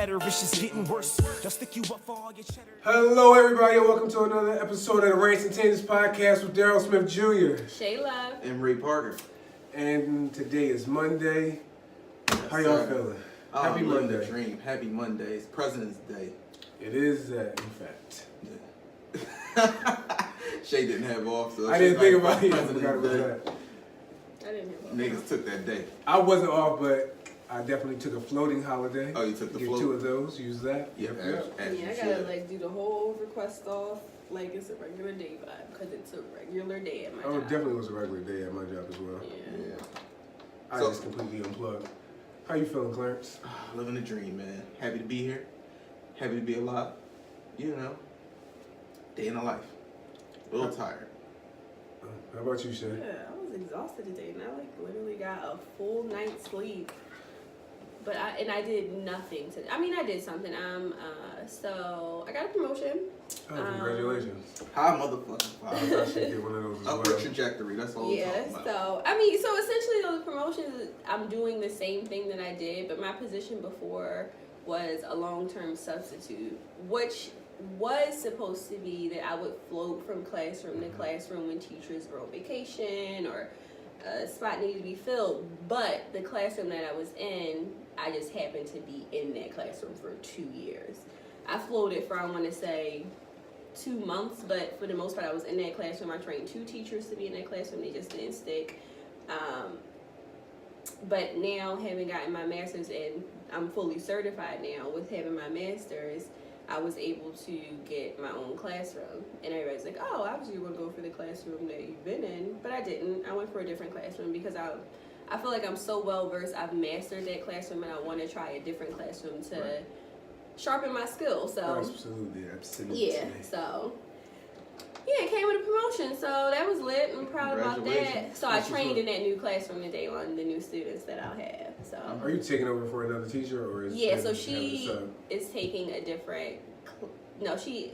better, it's just getting worse. They'll stick you up for all your cheddar. Hello, everybody, and welcome to another episode of the Rants and podcast with Daryl Smith Jr. Shayla. And Ray Parker. And today is Monday. How y'all feeling? Happy living Monday. the dream. Happy Monday. It's President's Day. It is that, in fact. Yeah. Shay didn't have off, so I didn't think about it. President's Day. I didn't have Niggas took that day. I wasn't off, but I definitely took a floating holiday. Oh, you took the Get float? 2 of those. Use that. Yep. I gotta do the whole request off like it's a regular day vibe because it's a regular day at my Oh, job. it definitely was a regular day at my job as well. Yeah. I just completely unplugged. How you feeling, Clarence? Living the dream, man. Happy to be here. Happy to be alive. You know. Day in the life. A little tired. How about you, Shay? Yeah, I was exhausted today and I literally got a full night's sleep. But I did nothing today. I mean, I did something. So I got a promotion. Oh, congratulations. High motherfucking I five. should get one of those as Upward well. trajectory. That's all we're talking about. So essentially those promotions, I'm doing the same thing that I did, but my position before was a long-term substitute, which was supposed to be that I would float from classroom to classroom when teachers were on vacation or a spot needed to be filled. But the classroom that I was in, I just happened to be in that classroom for 2 years. I floated for, I want to say, 2 months, but for the most part, I was in that classroom. I trained 2 teachers to be in that classroom. They just didn't stick. But now, having gotten my master's and I'm fully certified now with having my master's, I was able to get my own classroom. And everybody's like, oh, obviously you're going to go for the classroom that you've been in. But I didn't. I went for a different classroom because I feel like I'm so well versed. I've mastered that classroom and I want to try a different classroom to sharpen my skills. So Absolutely. yeah, so yeah, it came with a promotion, so that was lit. I'm proud about that. So I trained in that new classroom today on the new students that I'll have. So Are you taking over for another teacher, or is so she is taking a different. She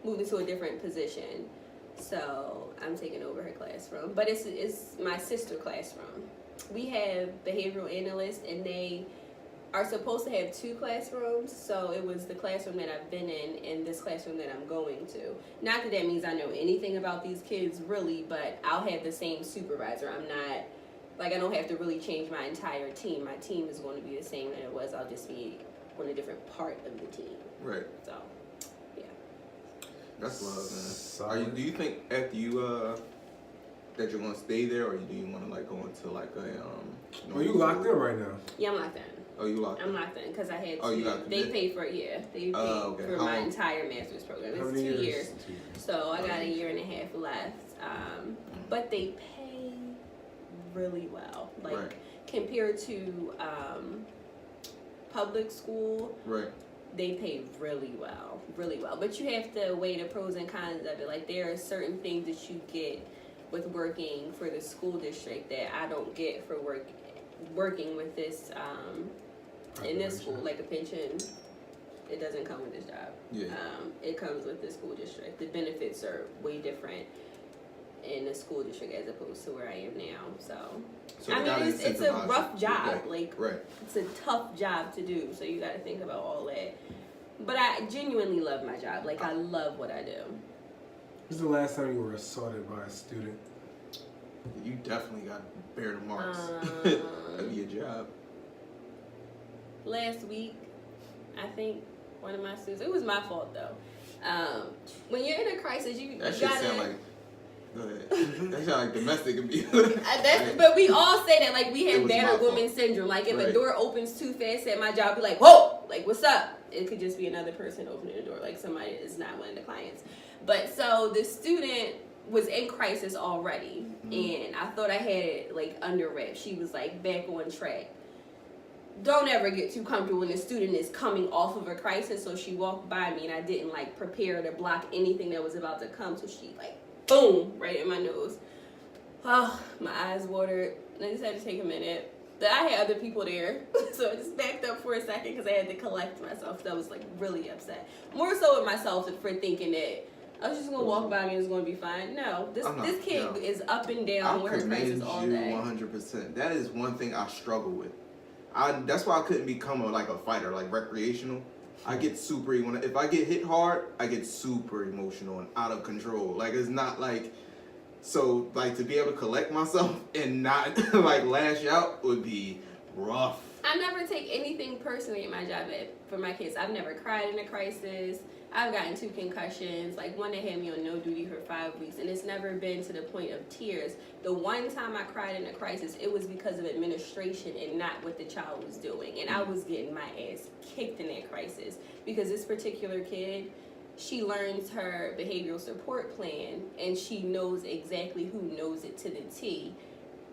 moved into a different position, so I'm taking over her classroom. But it's my sister classroom. We have behavioral analysts, and they are supposed to have 2 classrooms, so it was the classroom that I've been in and this classroom that I'm going to. Not that that means I know anything about these kids, really, but I'll have the same supervisor. I'm not, I don't have to really change my entire team. My team is going to be the same that it was. I'll just be on a different part of the team. Right. So, yeah. That's love, man. Do you think after you, that you're going to stay there, or do you want to, go into, a, Are you locked in right now? Yeah, I'm locked in. Oh, you locked in? I'm locked in because I had to. Oh, you got they paid for it, yeah. They paid for my entire master's program. It's 2 years. So I got a year and a half left. But they pay really well. Compared to public school, right? They pay really well, really well. But you have to weigh the pros and cons of it. There are certain things that you get with working for the school district that I don't get for working with this in this school, like a pension. It doesn't come with this job. Yeah. It comes with the school district. The benefits are way different in the school district as opposed to where I am now. So it's a rough job. Right. It's a tough job to do. So you got to think about all that. But I genuinely love my job. I love what I do. When's the last time you were assaulted by a student? You definitely got to bear the marks of your job. Last week, I think one of my students, it was my fault though. When you're in a crisis, you that gotta. Shit sound like. Go ahead. That sound like domestic abuse. But we all say that, we have battered woman syndrome. If a door opens too fast at my job, be like, whoa, what's up? It could just be another person opening the door, somebody is not one of the clients. But so the student was in crisis already, and I thought I had it under wraps. She was back on track. Don't ever get too comfortable when the student is coming off of a crisis. So she walked by me, and I didn't prepare to block anything that was about to come. So she boom, right in my nose. Oh, my eyes watered. And I just had to take a minute. But I had other people there, so I just backed up for a second because I had to collect myself. So I was really upset. More so with myself for thinking that I was just gonna walk by me and it's gonna be fine. No, this kid is up and down with her crisis all day. 100%. That is one thing I struggle with. That's why I couldn't become a fighter, recreational. I get super, if I get hit hard, I get super emotional and out of control. Like, it's not like, so, like, to be able to collect myself and not, like, lash out would be rough. I never take anything personally at my job for my kids. I've never cried in a crisis. I've gotten 2 concussions. Like, one that had me on no duty for 5 weeks, and it's never been to the point of tears. The one time I cried in a crisis, it was because of administration and not what the child was doing. And I was getting my ass kicked in that crisis because this particular kid, she learns her behavioral support plan, and she knows exactly who knows it to the T,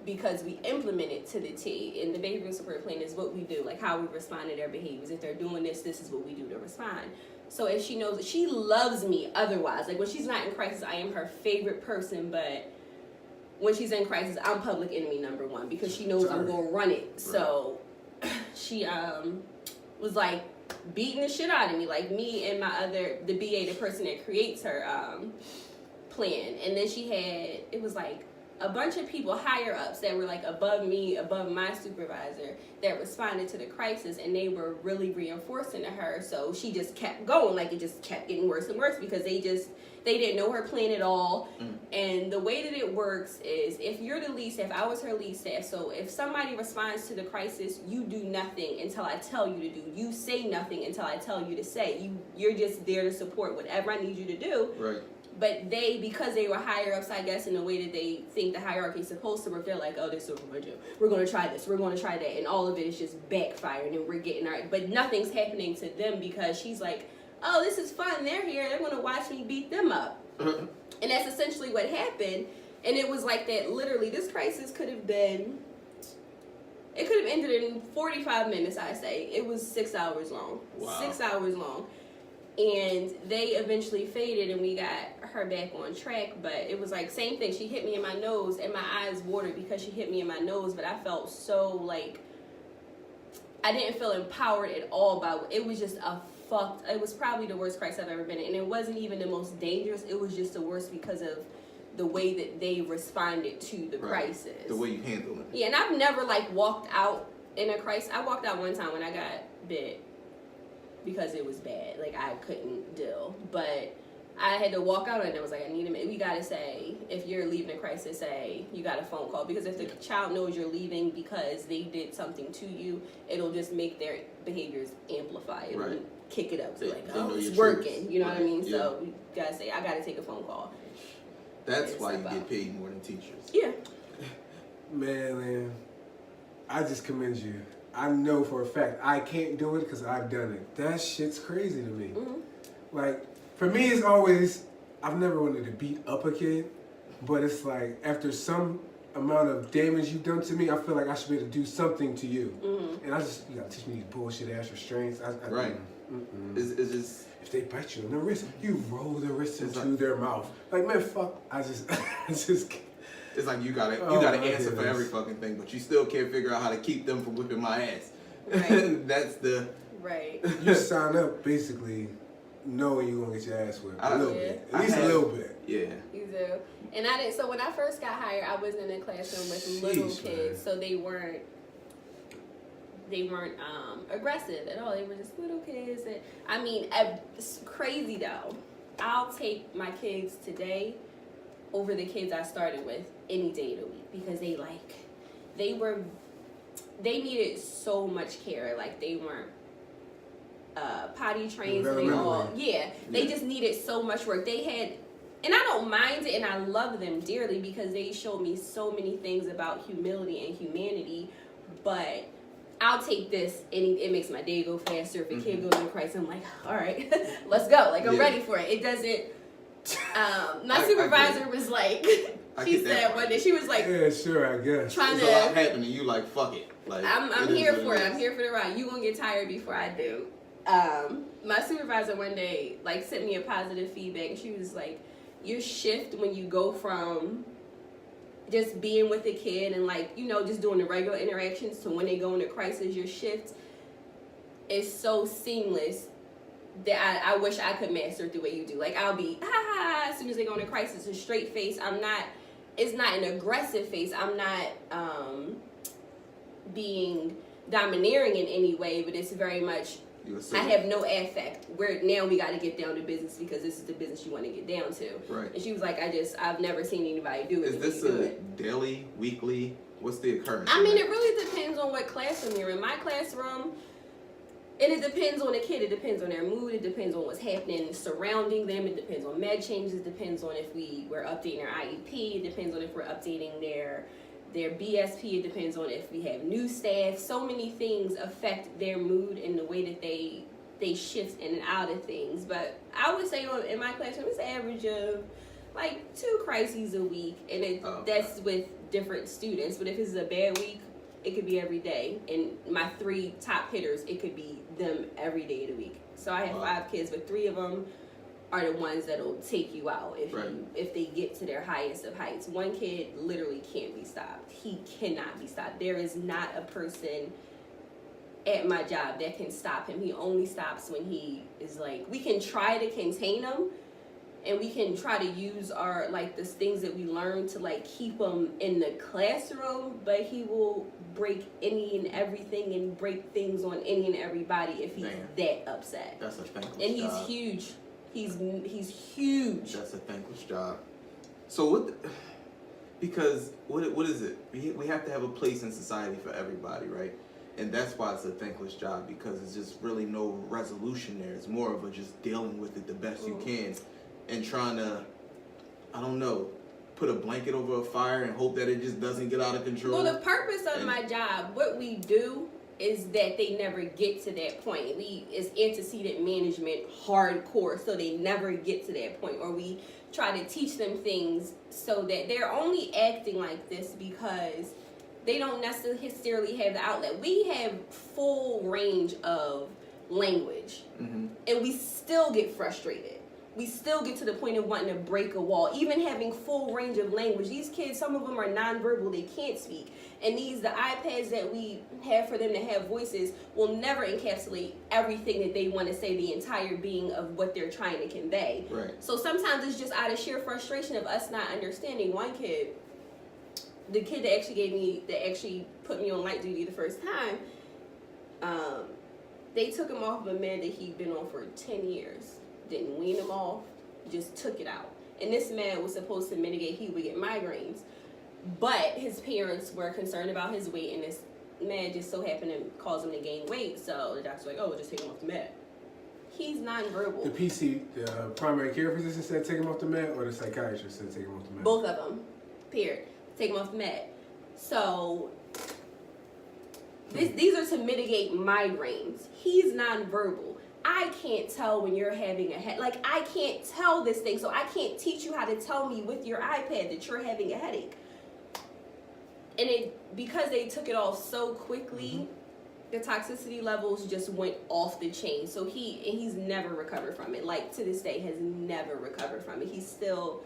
because we implement it to the T. And the behavioral support plan is what we do, like how we respond to their behaviors. If they're doing this, this is what we do to respond. So if she knows, she loves me otherwise. Like, when she's not in crisis, I am her favorite person, but when she's in crisis, I'm public enemy number 1 because she knows I'm going to run it. Right. So she was like beating the shit out of me, like me and the BA, the person that creates her plan. And then she had, it was like a bunch of people higher ups that were like above me, above my supervisor, that responded to the crisis, and they were really reinforcing to her. So she just kept going, like it just kept getting worse and worse because they didn't know her plan at all. And the way that it works is, if you're the lead staff, I was her lead staff, so if somebody responds to the crisis, you do nothing until I tell you to do. You say nothing until I tell you to say. You're just there to support whatever I need you to do. Right. But they, because they were higher ups, I guess, in the way that they think the hierarchy is supposed to work, they're like, oh, this is what we're going to do. We're going to try this. We're going to try that. And all of it is just backfiring, and we're getting our... But nothing's happening to them because she's like, oh, this is fun. They're here. They're going to watch me beat them up. And that's essentially what happened. And it was like that, literally, this crisis could have been... It could have ended in 45 minutes, I say. It was 6 hours long. Wow. 6 hours long. And they eventually faded, and we got her back on track. But it was like, same thing. She hit me in my nose, and my eyes watered because she hit me in my nose. But I felt so, like, I didn't feel empowered at all by it. Was just it was probably the worst crisis I've ever been in. And it wasn't even the most dangerous. It was just the worst because of the way that they responded to the crisis. The way you handled it. Yeah, and I've never, like, walked out in a crisis. I walked out one time when I got bit because it was bad. Like, I couldn't deal. But I had to walk out, and I was like, we gotta say, if you're leaving a crisis, say you got a phone call. Because if the child knows you're leaving because they did something to you, it'll just make their behaviors amplify. It'll kick it up. So like, oh, it's working. You know what I mean? Yeah. So you gotta say, I gotta take a phone call. That's why you get paid more than teachers. Yeah. Man, I just commend you. I know for a fact I can't do it because I've done it. That shit's crazy to me. Like, for me, it's always, I've never wanted to beat up a kid, but it's like, after some amount of damage you've done to me, I feel like I should be able to do something to you. And you gotta teach me these bullshit ass restraints. It's just... If they bite you in the wrist, you roll the wrist into their mouth. Like, man, fuck, I just It's like you gotta answer for every fucking thing, but you still can't figure out how to keep them from whipping my ass. Right. That's the... Right. You sign up, basically, knowing you're gonna get your ass whipped. A little bit. At least a little bit. Yeah. You do. And I didn't, so when I first got hired, I was in a classroom with little kids, so they weren't aggressive at all. They were just little kids. And I mean, it's crazy though. I'll take my kids today over the kids I started with any day of the week because they needed so much care. Like, they weren't potty trained. They just needed so much work. They had, and I don't mind it, and I love them dearly because they showed me so many things about humility and humanity. But I'll take this, and it makes my day go faster. If a kid goes in crisis, I'm like, all right, let's go. Like, I'm ready for it. It doesn't. My supervisor was like, she said one day, she was like, yeah, sure, I guess. Trying to happen, and you like, fuck it. Like, I'm here for it. I'm here for the ride. You gonna get tired before I do. My supervisor one day like sent me a positive feedback, and she was like, your shift when you go from just being with the kid and like, you know, just doing the regular interactions to when they go into crisis, your shift is so seamless that I wish I could master it the way you do. Like, I'll be as soon as they go into crisis, a straight face. It's not an aggressive face. I'm not being domineering in any way, but it's very much I have no affect. Now we got to get down to business because this is the business you want to get down to. Right. And she was like, I've never seen anybody do it. Is this a daily, weekly? What's the occurrence? I mean, it really depends on what classroom you're in. My classroom, and it depends on the kid. It depends on their mood. It depends on what's happening surrounding them. It depends on med changes. It depends on if we're updating their IEP. It depends on if we're updating their BSP. It depends on if we have new staff. So many things affect their mood and the way that they shift in and out of things. But I would say in my classroom, it's an average of like 2 crises a week, and that's with different students. But if it's a bad week, it could be every day. And my 3 top hitters, it could be them every day of the week. So I have 5 kids, but 3 of them are the ones that'll take you out if they get to their highest of heights. One kid literally can't be stopped. He cannot be stopped. There is not a person at my job that can stop him. He only stops when he is like, we can try to contain him, and we can try to use our, like, the things that we learn to, like, keep him in the classroom, but he will break any and everything and break things on any and everybody if he's that upset. That's a thankless job. And he's huge. He's huge. That's a thankless job. So because what is it? We have to have a place in society for everybody, right? And that's why it's a thankless job, because it's just really no resolution there. It's more of a just dealing with it the best you can and trying to, I don't know, put a blanket over a fire and hope that it just doesn't get out of control. Well, the purpose of my job, what we do is that they never get to that point. It's antecedent management hardcore, so they never get to that point. Or we try to teach them things so that they're only acting like this because they don't necessarily have the outlet. We have full range of language, and we still get frustrated. We still get to the point of wanting to break a wall. Even having full range of language, these kids, some of them are nonverbal, they can't speak. And the iPads that we have for them to have voices will never encapsulate everything that they want to say, the entire being of what they're trying to convey. Right. So sometimes it's just out of sheer frustration of us not understanding. One kid, the kid that actually put me on light duty the first time, they took him off of a med that he'd been on for 10 years. Didn't wean him off, just took it out. And this man was supposed to mitigate, he would get migraines. But his parents were concerned about his weight, and this man just so happened to cause him to gain weight. So the doctor's like, oh, we'll just take him off the med. He's nonverbal. The primary care physician said take him off the med, or the psychiatrist said take him off the med? Both of them, period. Take him off the med. So these are to mitigate migraines. He's nonverbal. I can't tell when you're having a headache. Like, I can't tell this thing, so I can't teach you how to tell me with your iPad that you're having a headache. And because they took it off so quickly, the toxicity levels just went off the chain. So he's never recovered from it. Like, to this day, has never recovered from it. He's still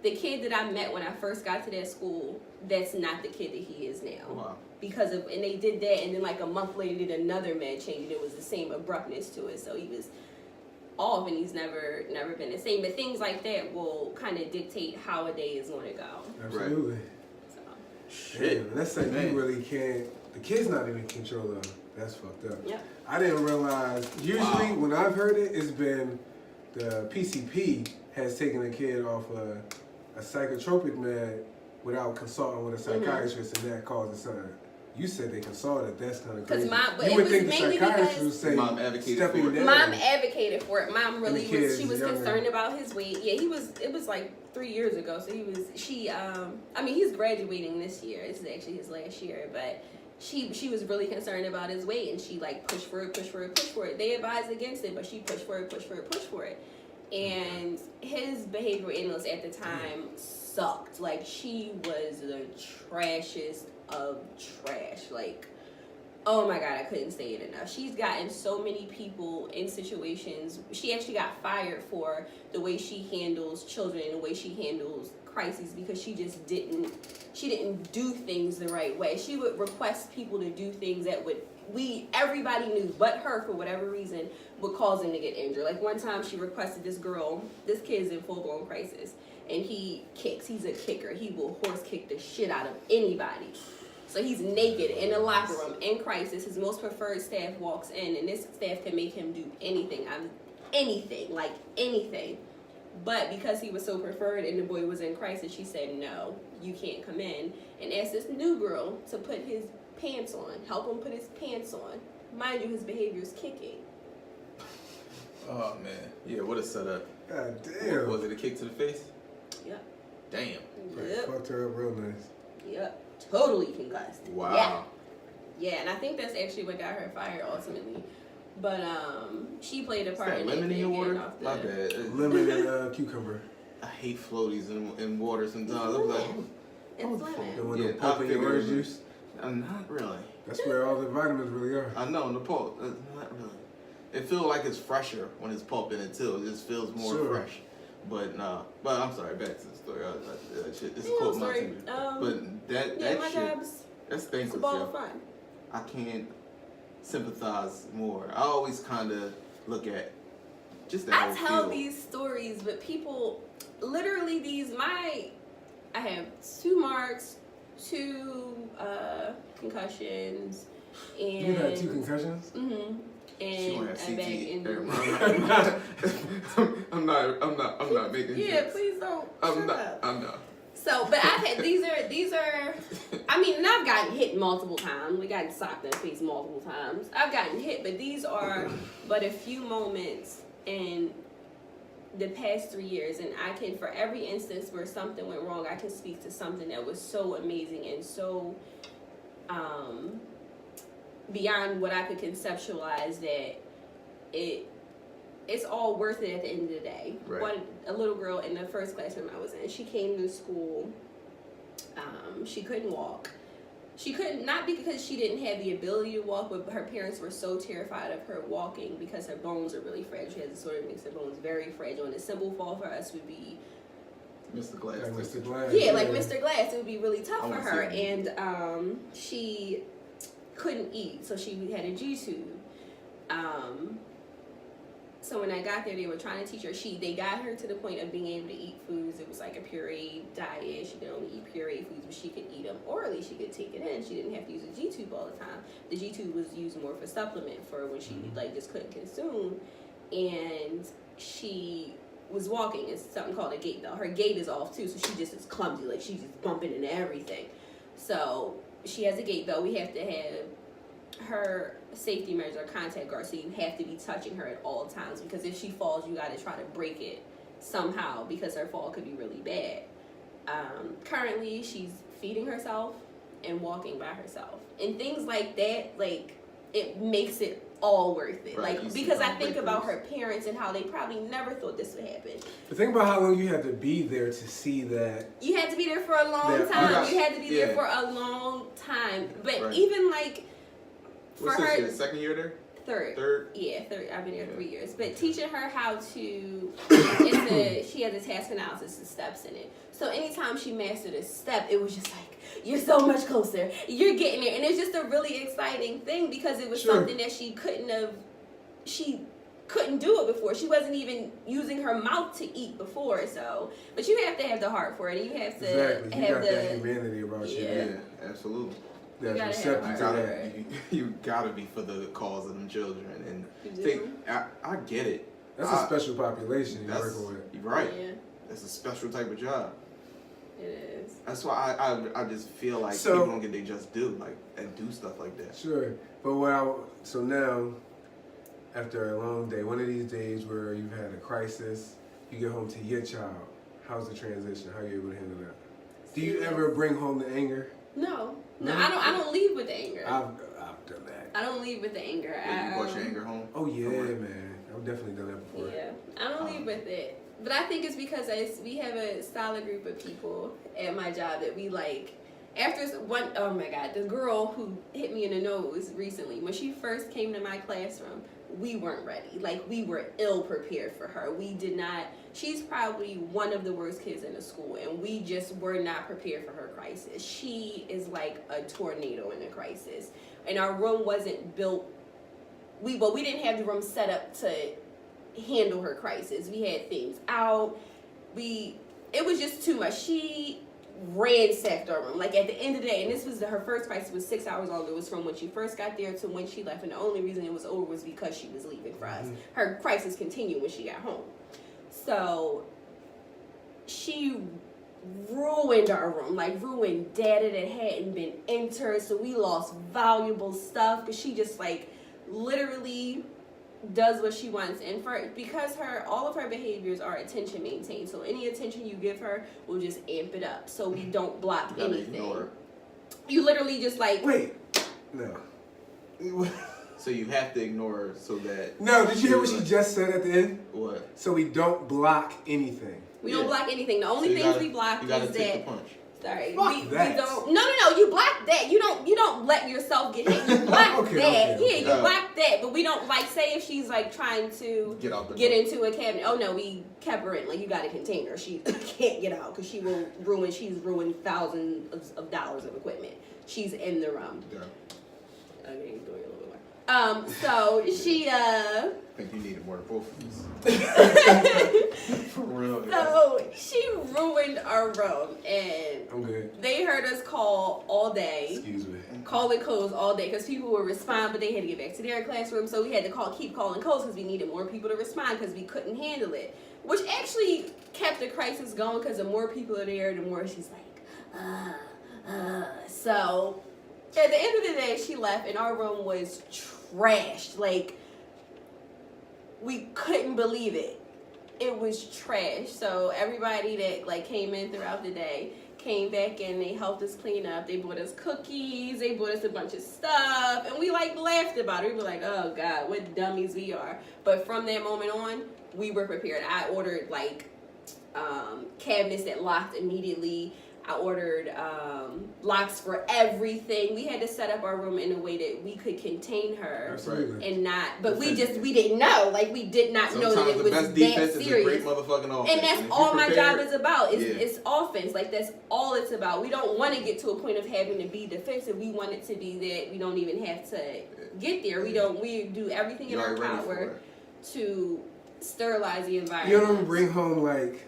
the kid that I met when I first got to that school. That's not the kid that he is now. Wow. And they did that, and then like a month later did another med change, and it was the same abruptness to it. So he was off, and he's never been the same. But things like that will kind of dictate how a day is going to go. Absolutely. Right. So. Shit, that's like you really can't. The kid's not even in control of. That's fucked up. Yep. I didn't realize. Usually, when I've heard it, it's been the PCP has taken a kid off a psychotropic med without consulting with a psychiatrist, and that caused a sign. You said they consulted. That's kind of crazy. You would think the psychiatrist would say, Mom advocated stepping for it. down. Mom advocated for it. Mom really was. She was younger. concerned about his weight. Yeah, it was like 3 years ago. So he's graduating this year. This is actually his last year, but she was really concerned about his weight, and she like pushed for it. They advised against it, but she pushed for it. And his behavioral analyst at the time sucked. Like, she was the trashiest of trash. Like, oh my God, I couldn't say it enough. She's gotten so many people in situations. She actually got fired for the way she handles children and the way she handles crises, because she didn't do things the right way. She would request people to do things that everybody knew but her, for whatever reason, would cause him to get injured. Like, one time she requested this kid's in full-blown crisis, and he kicks. He's a kicker. He will horse kick the shit out of anybody. So he's naked in the locker room in crisis. His most preferred staff walks in, and this staff can make him do anything. Anything. But because he was so preferred and the boy was in crisis, she said, no, you can't come in. And asked this new girl to put his pants on, help him put his pants on. Mind you, his behavior is kicking. Oh, man. Yeah, what a setup. God damn. Was it a kick to the face? Yep. Damn. Yep. Fucked her up real nice. Yep. Totally concussed. Wow. Yeah, and I think that's actually what got her fired ultimately. But she played a part Is in that lemon in your water? off the... My bad. Lemon and cucumber. I hate floaties in water sometimes. I'm like, It's lemon. The one yeah, that pulp in your orange figured- juice. Not really. That's where all the vitamins really are. I know, the pulp. Not really. It feels like it's fresher when it's pulp in it too. It just feels more Sure. fresh. But but I'm sorry. Back to the story. It's Yeah, a quote sorry. but that my shit. job's That's it's a thankless. ball Yo. of fun. I can't sympathize more. I always kind of look at just that I whole tell feel. these stories, but people, literally I have 2 marks, 2 concussions, and You had 2 concussions? Mm-hmm. She And gonna have a back CT. injury. I'm not making. Yeah, jokes. please don't. I'm Shut up. not. So, but I've had these are. I mean, and I've gotten hit multiple times. We got socked in the face multiple times. I've gotten hit, but these are but a few moments in the past 3 years, and I can, for every instance where something went wrong, I can speak to something that was so amazing and so beyond what I could conceptualize that it's all worth it at the end of the day. Right. A little girl in the first classroom I was in, she came to school. She couldn't walk. She couldn't, not because she didn't have the ability to walk, but her parents were so terrified of her walking because her bones are really fragile. She has a sort of mix of bones, very fragile. And a simple fall for us would be Mr. Glass. Like Mr. Glass. yeah, like Mr. Glass. It would be really tough I for wanna her. see it. And she couldn't eat, so she had a G-tube. So when I got there, they were trying to teach her. They got her to the point of being able to eat foods. It was like a puree diet. She could only eat puree foods, but she could eat them orally. She could take it in. She didn't have to use a G-tube all the time. The G-tube was used more for supplement for when she just couldn't consume. And she was walking. It's something called a gait belt. Her gait is off too, so she just is clumsy. Like she's just bumping into everything. So she has a gait belt. We have to have her safety measure, contact guard, so you have to be touching her at all times, because if she falls, you got to try to break it somehow, because her fall could be really bad. Currently, she's feeding herself and walking by herself, and things like that. Like, it makes it all worth it. Right, Like, because I think about her parents and how they probably never thought this would happen. But think about how long you had to be there to see that. You had to be there for a long That- time. You had to be there Yeah. for a long time. But Right. even like for What's this her year? Second year there? third. Yeah, third. I've been there 3 years. But teaching her how to, she has a task analysis with steps in it. So anytime she mastered a step, it was just like, you're so much closer. You're getting there. And it's just a really exciting thing, because it was something that she couldn't do it before. She wasn't even using her mouth to eat before. So, but you have to have the heart for it. And you have to Exactly. You have got that humanity about you. Yeah. Yeah, absolutely. That's gotta have receptive to heart. that. You gotta be for the cause of them children, and You think do? I get it. That's a special population you're That's working with. you're right. Yeah, That's a special type of job. it is. That's why I just feel like So- people don't get they just do like and do stuff like that. Sure. But so now, after a long day, one of these days where you've had a crisis, you get home to your child. How's the transition? How are you able to handle that? Do you ever bring home the anger? No, No? I don't leave with the anger. I've done that. I don't leave with the anger. When you brought your anger home. Oh yeah, From work. man. I've definitely done that before. Yeah, I don't leave with it. But I think it's because we have a solid group of people at my job that we like. After one, oh my God, the girl who hit me in the nose recently, when she first came to my classroom, we weren't ready. Like, we were ill prepared for her. We did not, she's probably one of the worst kids in the school, and we just were not prepared for her crisis. She is like a tornado in a crisis. And our room wasn't built, we didn't have the room set up to handle her crisis. We had things out. It was just too much. ransacked our room. Like at the end of the day, and this was her first crisis was 6 hours long. It was from when she first got there to when she left, and the only reason it was over was because she was leaving for us. Her crisis continued when she got home. So she ruined our room, like ruined data that hadn't been entered. So we lost valuable stuff because she just like literally does what she wants, and because all of her behaviors are attention maintained, so any attention you give her will just amp it up. So we don't block anything. You literally just like no. So you have to ignore her so that. No, did you hear what she just said at the end? What? So we don't block anything. We don't block anything. The only things we block is that. Take the punch. Sorry, we don't. No. You block that. You don't let yourself get hit. You block that. You block that. But we don't like say if she's like trying to get into a cabinet. Oh no, we kept her in. Like you got to contain her. She can't get out because she will ruin. She's ruined thousands of dollars of equipment. She's in the room. Yeah. Okay, doing a little bit more. So she I think you needed more than both of us. For real. So she ruined our room, and I'm good. they heard us call all day. Excuse me. Calling codes all day because people would respond, but they had to get back to their classroom, so we had to keep calling codes because we needed more people to respond because we couldn't handle it, which actually kept the crisis going because the more people are there, the more she's like, So at the end of the day, she left, and our room was trashed. Like, we couldn't believe it. It was trash. So everybody that like came in throughout the day came back and they helped us clean up. They bought us cookies. They bought us a bunch of stuff, and we like laughed about it. We were like, "Oh God, what dummies we are!" But from that moment on, we were prepared. I ordered like cabinets that locked immediately. I ordered locks for everything. We had to set up our room in a way that we could contain her. Absolutely. And not, but we didn't know. Like, we did not know that it was that serious. Is a great motherfucking offense. And that's all my job is about. It's offense. Like, that's all it's about. We don't want to get to a point of having to be defensive. We want it to be that we don't even have to get there. We do everything in our power to sterilize the environment. You don't bring home like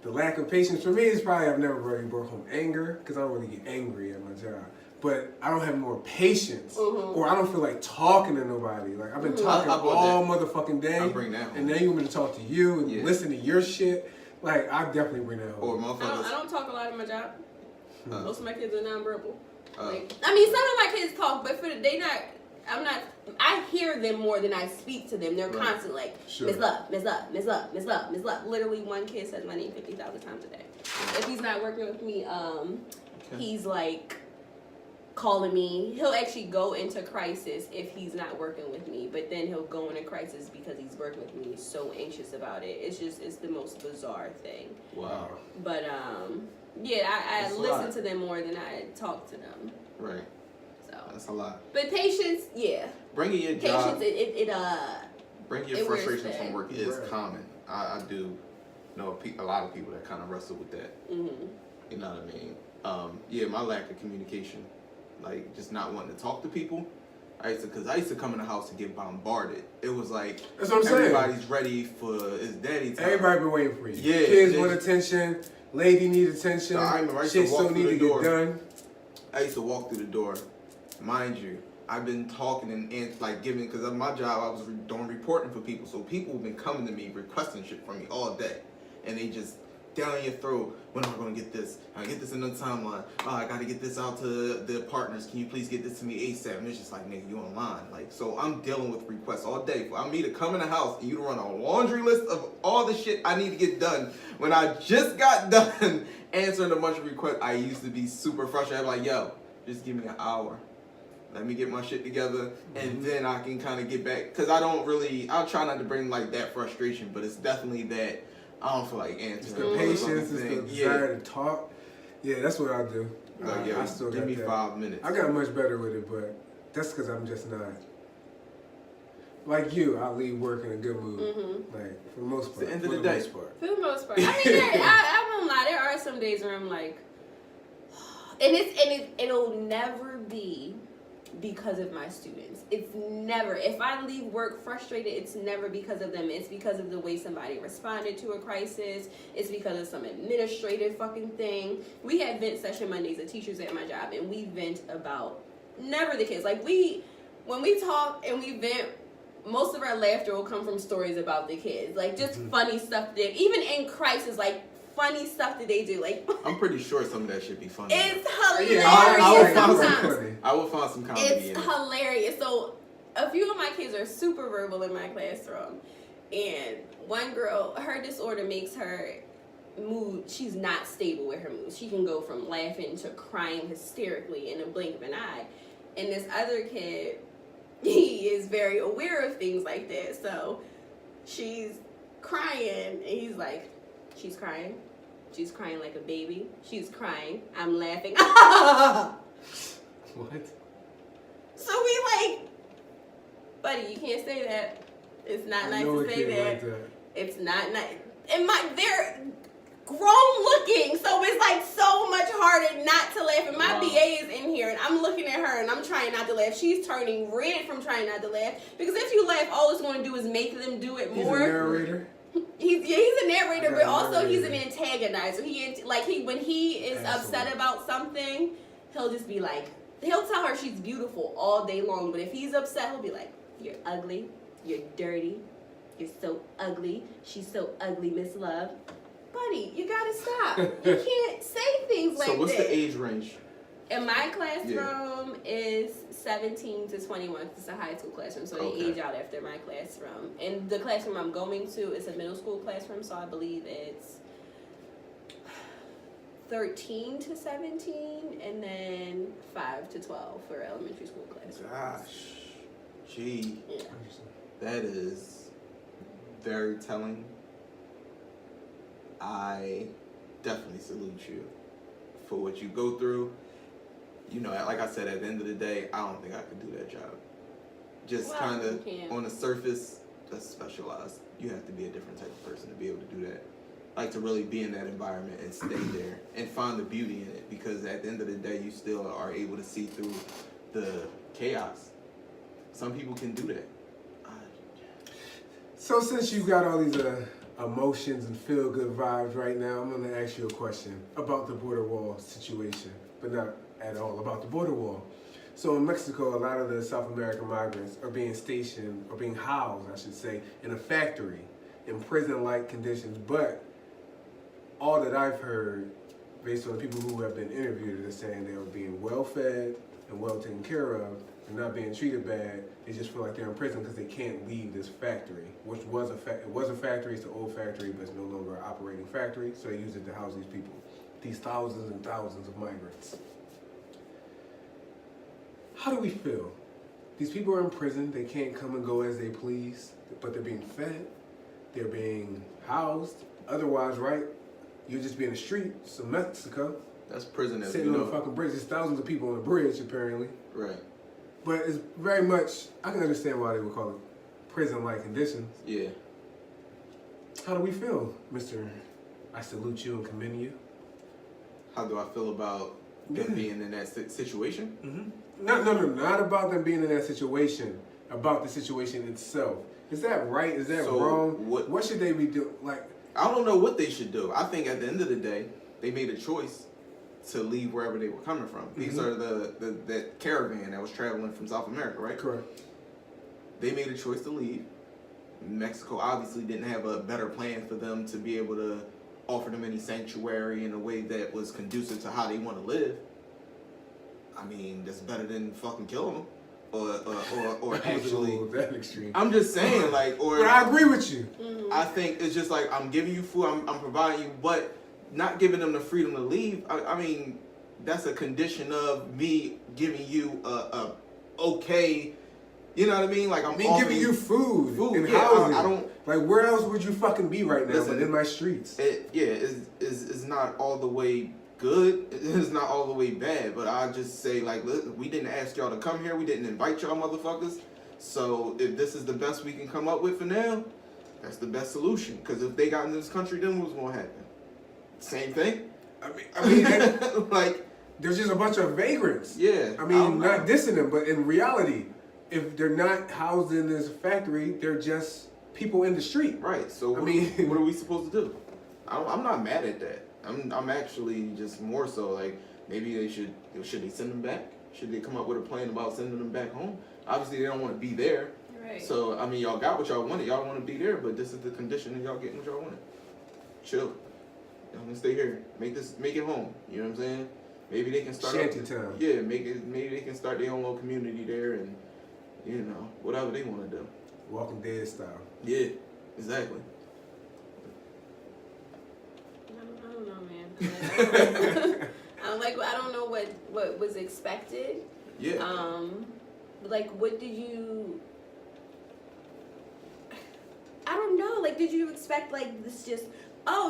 the lack of patience. For me, it's probably I've never really brought home anger because I don't really get angry at my job. But I don't have more patience, or I don't feel like talking to nobody. Like I've been talking all motherfucking day, and now you want me to talk to you and listen to your shit. Like I definitely bring that home. I don't talk a lot at my job. Most of my kids are nonverbal. Like, I mean, some of my kids talk, but I hear them more than I speak to them. They're constantly like, Miss Love, Miss Love, Miss Love, Miss Love, Miss Love. Literally, one kid says my name 50,000 times a day. If he's not working with me, he's like calling me. He'll actually go into crisis if he's not working with me, but then he'll go into crisis because he's working with me. He's so anxious about it. It's the most bizarre thing. Wow. But I listen to them more than I talk to them. Right. That's a lot. But patience, bringing your job, patience, bringing your frustrations from work is common. I do know a lot of people that kind of wrestle with that. Mm-hmm. You know what I mean? My lack of communication, like just not wanting to talk to people. I used to come in the house and get bombarded. It was like that's what I'm everybody's saying. Ready for it's daddy time. Everybody been waiting for you. Yeah, kids want attention. Lady need attention. Shit still need to get done. I used to walk through the door. Mind you, I've been talking and like giving, because of my job, I was doing reporting for people. So people have been coming to me requesting shit from me all day. And they just down your throat, when am I going to get this? I get this in the timeline. Oh, I got to get this out to the partners. Can you please get this to me ASAP? And it's just like, nigga, you online. Like, so I'm dealing with requests all day. For me to come in the house and you to run a laundry list of all the shit I need to get done when I just got done answering a bunch of requests. I used to be super frustrated. I'm like, yo, just give me an hour. Let me get my shit together, and then I can kind of get back. Because I'll try not to bring like that frustration, but it's definitely that I don't feel like answering. It's the patience, it's the desire to talk. Yeah, that's what I do. Like, I still give me that. 5 minutes. I got much better with it, but that's because I'm just not. Like you, I leave work in a good mood. Mm-hmm. Like, for the most part. It's the end of the day. For the most part. I mean, I won't lie. There are some days where I'm like, and it'll never be because of my students. It's never, if I leave work frustrated, it's never because of them. It's because of the way somebody responded to a crisis. It's because of some administrative fucking thing. We had vent session Mondays as teachers at my job, and we vent about never the kids. Like when we talk and we vent, most of our laughter will come from stories about the kids. Like just funny stuff that, even in crisis, like funny stuff that they do. Like I'm pretty sure some of that should be funny. It's hilarious. I will find some comedy in it. It's hilarious. So a few of my kids are super verbal in my classroom, and one girl, her disorder makes her mood, she's not stable with her mood. She can go from laughing to crying hysterically in a blink of an eye. And this other kid, he is very aware of things like that. So she's crying, and he's like, she's crying. She's crying like a baby. She's crying. I'm laughing. What? So we like, buddy, you can't say that. It's not nice to say that. It's not nice. And they're grown looking, so it's like so much harder not to laugh. And my BA is in here, and I'm looking at her, and I'm trying not to laugh. She's turning red from trying not to laugh, because if you laugh, all it's going to do is make them do it more. He's a narrator. He's a narrator, but also he's an antagonizer. When he is upset about something, he'll just be like, he'll tell her she's beautiful all day long. But if he's upset, he'll be like, "You're ugly. You're dirty. You're so ugly. She's so ugly, Miss Love." Buddy, you gotta stop. You can't say things like that. So what's the age range? In my classroom is 17 to 21. It's a high school classroom, so they age out after my classroom. And the classroom I'm going to is a middle school classroom, so I believe it's 13 to 17, and then 5 to 12 for elementary school classrooms. Gosh, gee, Yeah. that is very telling. I definitely salute you for what you go through. You know, like I said, at the end of the day, I don't think I could do that job. Just kind of on the surface, that's specialized. You have to be a different type of person to be able to do that. Like to really be in that environment and stay there and find the beauty in it, because at the end of the day, you still are able to see through the chaos. Some people can do that. So since you got all these emotions and feel-good vibes right now, I'm going to ask you a question about the border wall situation, but not at all about the border wall. So in Mexico, a lot of the South American migrants are being stationed, or being housed, I should say, in a factory, in prison-like conditions. But all that I've heard, based on the people who have been interviewed, is saying they are being well-fed and well taken care of, and not being treated bad. They just feel like they're in prison because they can't leave this factory, which was a factory. It's an old factory, but it's no longer an operating factory. So they use it to house these people, these thousands and thousands of migrants. How do we feel? These people are in prison. They can't come and go as they please, but they're being fed. They're being housed. Otherwise, right, you'll just be in the streets of Mexico. That's prison as sitting on a fucking bridge. There's thousands of people on the bridge, apparently. Right. But it's very much, I can understand why they would call it prison-like conditions. Yeah. How do we feel, Mr. I salute you and commend you? How do I feel about them being in that situation? Mm-hmm. No, not about them being in that situation. About the situation itself. Is that right? Is that wrong? What should they be doing? Like, I don't know what they should do. I think at the end of the day, they made a choice to leave wherever they were coming from. These are that caravan that was traveling from South America, right? Correct. They made a choice to leave. Mexico obviously didn't have a better plan for them to be able to offer them any sanctuary in a way that was conducive to how they want to live. I mean, that's better than fucking killing them. Or actually, that extreme. I'm just saying, like, or. But I agree with you. I think it's just like, I'm giving you food, I'm providing you, but not giving them the freedom to leave. I mean, that's a condition of me giving you a okay, you know what I mean? Like, I'm giving you food and yeah, housing. I don't. Like, where else would you fucking be right now but in my streets? It's not all the way good. It's not all the way bad. But I just say, like, look, we didn't ask y'all to come here. We didn't invite y'all motherfuckers. So if this is the best we can come up with for now, that's the best solution. Because if they got in this country, then what's going to happen? Same thing. I mean, like, there's just a bunch of vagrants. Yeah. I mean, not dissing them, but in reality, if they're not housed in this factory, they're just people in the street. Right. So what are we supposed to do? I'm not mad at that. I'm actually just more so like maybe they should they send them back? Should they come up with a plan about sending them back home? Obviously they don't want to be there. Right. So I mean y'all got what y'all wanted. Y'all want to be there, but this is the condition and y'all getting what y'all wanted. Chill. Y'all can stay here. Make it home. You know what I'm saying? Maybe they can start Shantytown. Yeah, maybe they can start their own little community there and whatever they want to do. Walking Dead style. Yeah, exactly. I don't know, man. I don't know what was expected. Yeah. Like, what did you? I don't know. Like, did you expect like this? Just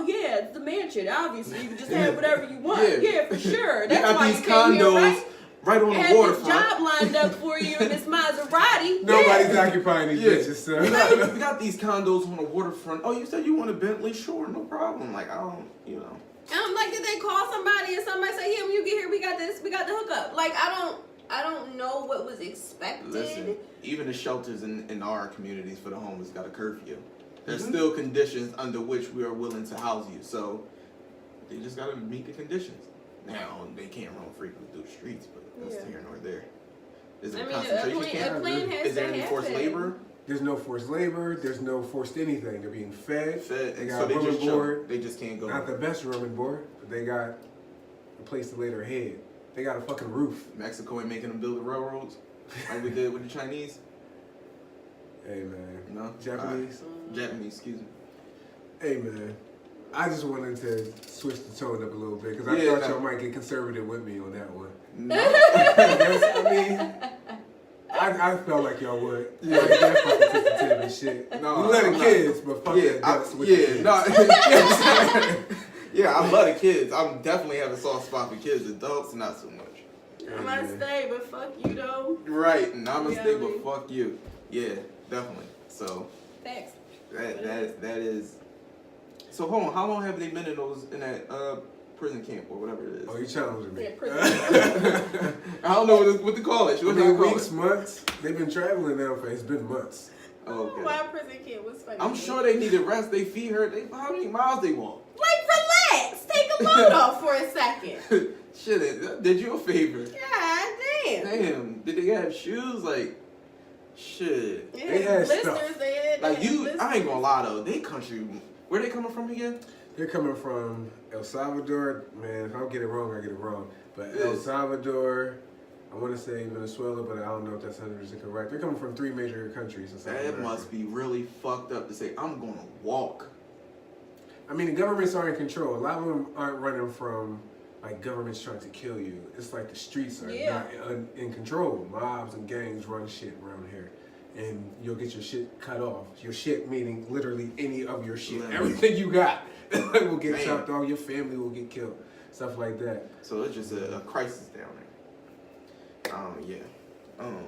yeah, it's the mansion. Obviously, you can just have whatever you want. Yeah, for sure. That's why you came here, right on the had waterfront. this job lined up for you in this Maserati. Nobody's occupying these bitches, so. We got these condos on the waterfront. Oh, you said you want a Bentley? Sure, no problem. Like, I don't. And I'm like, did they call somebody and somebody say, yeah, when you get here, we got the hookup. Like, I don't know what was expected. Listen, even the shelters in our communities for the homeless got a curfew. There's still conditions under which we are willing to house you. So they just got to meet the conditions. Now, they can't roam freely through the streets, but that's here nor there. Is it a concentration camp? A plan has Is there any forced labor? There's no forced labor. There's no forced anything. They're being fed. So They got they room just and board. They just can't go. Not the best room and board, but they got a place to lay their head. They got a fucking roof. Mexico ain't making them build the railroads like we did with the Chinese. Hey man. No? Japanese. Japanese, excuse me. Hey man. I just wanted to switch the tone up a little bit because I thought y'all might get conservative with me on that one. No. I felt like y'all would. Like that fucking sensitive and shit. No, we love the kids, but fuck that adults with the kids. Yeah, I love the kids. I'm definitely have a soft spot for kids. Adults, not so much. Namaste, but fuck you though. Right, namaste, but fuck you. Yeah, definitely. So Thanks. that is. So hold on, how long have they been in that prison camp or whatever it is? Oh, you challenging me. Yeah, prison. I don't know what to call it. Weeks, months. They've been traveling now for it's been months. Oh, okay. Why prison camp was funny. I'm sure they needed rest. They feed her. How many miles they walk? Like, relax. Take a load off for a second. Shit, did you a favor? God damn. Damn, did they have shoes? Like, shit. Yeah, They had blisters. stuff. Like I ain't gonna lie though. They country. Where they coming from again? They're coming from El Salvador. Man, if I get it wrong, I get it wrong. But El Salvador, I want to say Venezuela, but I don't know if that's 100% correct. They're coming from 3 major countries in South That America. must be really fucked up to say, I'm gonna walk. I mean, the governments are in control. A lot of them aren't running from like governments trying to kill you. It's like the streets are not in control. Mobs and gangs run shit around here. And you'll get your shit cut off. Your shit meaning literally any of your shit. Everything you got will get chopped off. Your family will get killed. Stuff like that. So it's just a crisis down there.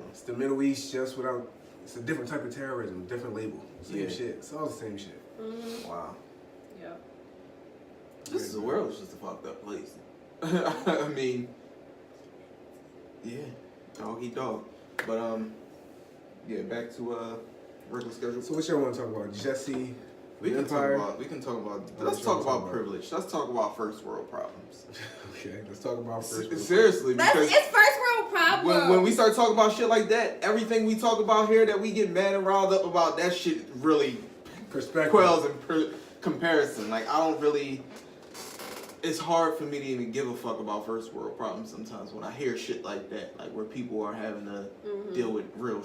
It's the Middle East just without... It's a different type of terrorism. Different label. Same shit. It's all the same shit. Mm-hmm. Wow. Yep. The world is just a fucked up place. I mean, yeah, dog eat dog. But back to regular schedule. So what y'all want to talk about? Jussie, we can Empire? talk about. Let's talk about privilege. Let's talk about first world problems. Okay, let's talk about first world. Seriously, because it's first world problem. When we start talking about shit like that, everything we talk about here that we get mad and riled up about, that shit really quells in comparison. Like I don't really. It's hard for me to even give a fuck about first world problems sometimes when I hear shit like that, like where people are having to deal with real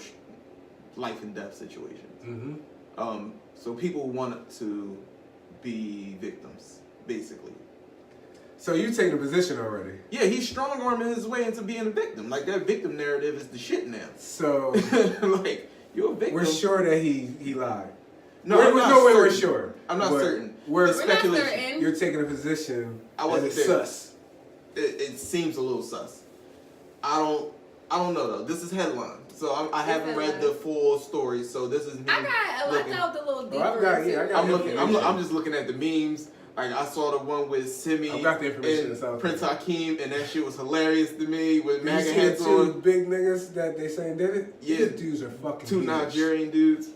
life and death situations. So people want to be victims, basically. So you taking a position already? Yeah, he's strong-arming his way into being a victim. Like that victim narrative is the shit now. So like you're a victim. We're sure that he lied. No, we're sure. I'm not certain. We're speculation. Not certain. You're taking a position. I wasn't there. Sus. It seems a little sus. I don't know though. This is headline, so I haven't read the full story. So this is me. I looked out the little deeper. I got I'm just looking at the memes. Like, I saw the one with Simi I got the information and itself. Prince Hakeem, and that shit was hilarious to me with You MAGA see the hats two on. big niggas that they saying did it? Yeah. These dudes are fucking Two huge. Nigerian dudes.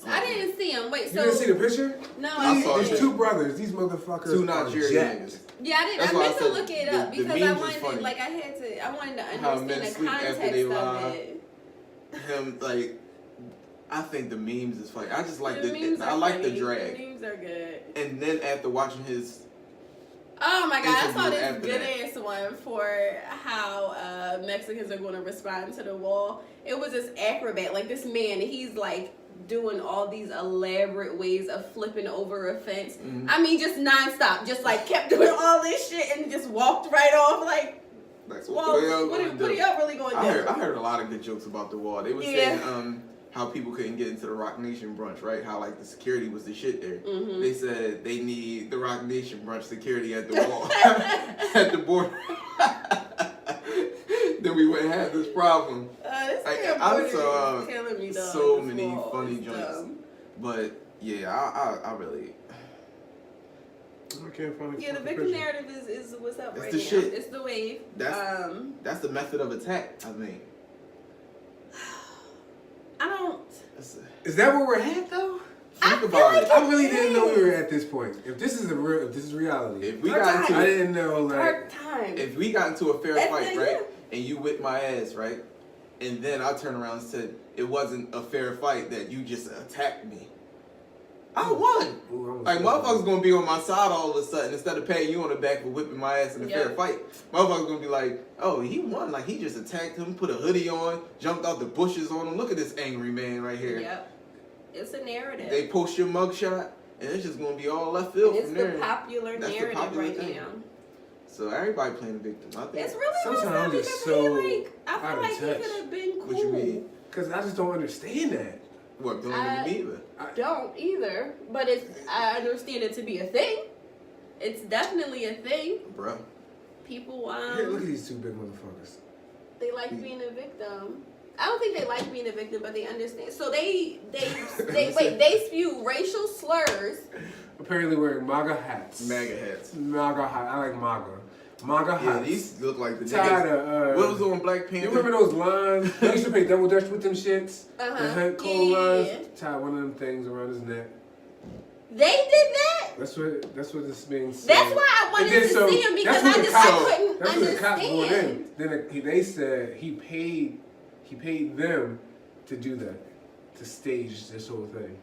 I didn't see him. Wait, You so didn't see the picture? no, I I saw There's didn't. two brothers. These motherfuckers Two are Nigerian jacked. niggas. Yeah, I That's didn't. I why I meant to said look it the- up the because I memes is wanted, funny. like, I wanted to How men understand the sleep after context they of lie. it. Him, like, I think the memes is funny. I just like The memes I are like the funny. drag. The memes are good. And then after watching his, Oh my god, I saw interview this after good that. ass one for how Mexicans are going to respond to the wall. It was this acrobat, like this man, he's like doing all these elaborate ways of flipping over a fence. Mhm. I mean, just nonstop, just like kept doing all this shit and just walked right off. Like, like, well, what y'all what gonna are do? y'all really going to do? I heard a lot of good jokes about the wall. They were Yeah. saying how people couldn't get into the Rock Nation brunch, right? How like the security was the shit there. Mhm. They said they need the Rock Nation brunch security at the wall, at the border. Then we wouldn't have this problem. This Like, damn I border saw is killing me, dog. so This many wall funny is joints. dumb. But yeah, I really. I can't find Yeah, the fucking victim picture. narrative is what's up It's right the now. shit. It's the wave. That's the method of attack. I think. I don't. Is that where we're at though? Think about it. I really didn't know we were at this point. If this is reality, If we Dark got into I didn't know like Dark time. if we got into a fair That's fight, the- right, yeah. and you whipped my ass, right, and then I turned around and said it wasn't a fair fight that you just attacked me, I won. Ooh, I Like, was- motherfuckers gonna be on my side all of a sudden instead of patting you on the back for whipping my ass in a fair Yep. fight. Motherfuckers gonna be like, oh, he won. Like, he just attacked him, put a hoodie on, jumped out the bushes on him. Look at this angry man right here. Yep. It's a narrative. They post your mugshot, and it's just gonna be all left field It's from the there. popular That's the narrative popular right thing. now. So everybody playing the victim. I think. It's really Sometimes messed up I'm because just he, so like, I out feel of like he touch. could have been cool. What you mean? Because I just don't understand that. What, don't I- even either? Don't either, but I understand it to be a thing. It's definitely a thing. Bro. People, Here, look at these two big motherfuckers. they like being a victim. I don't think they like being a victim, but they understand. So they spew racial slurs. Apparently wearing MAGA hats. MAGA hats. MAGA hat. I like MAGA. MAGA Yeah, hats. these look like the Tired niggas. of, What was on Black Panther? You remember those lines? They used to play double dutch with them shits. Uh-huh. The Hunt Cole Yeah. lines. Tied one of them things around his neck. They did that. That's what this being said. That's why I wanted And then, to so, see him because that's I what the just cops- I couldn't That's what the cops brought in. understand. Then they said he paid them to do that, to stage this whole thing.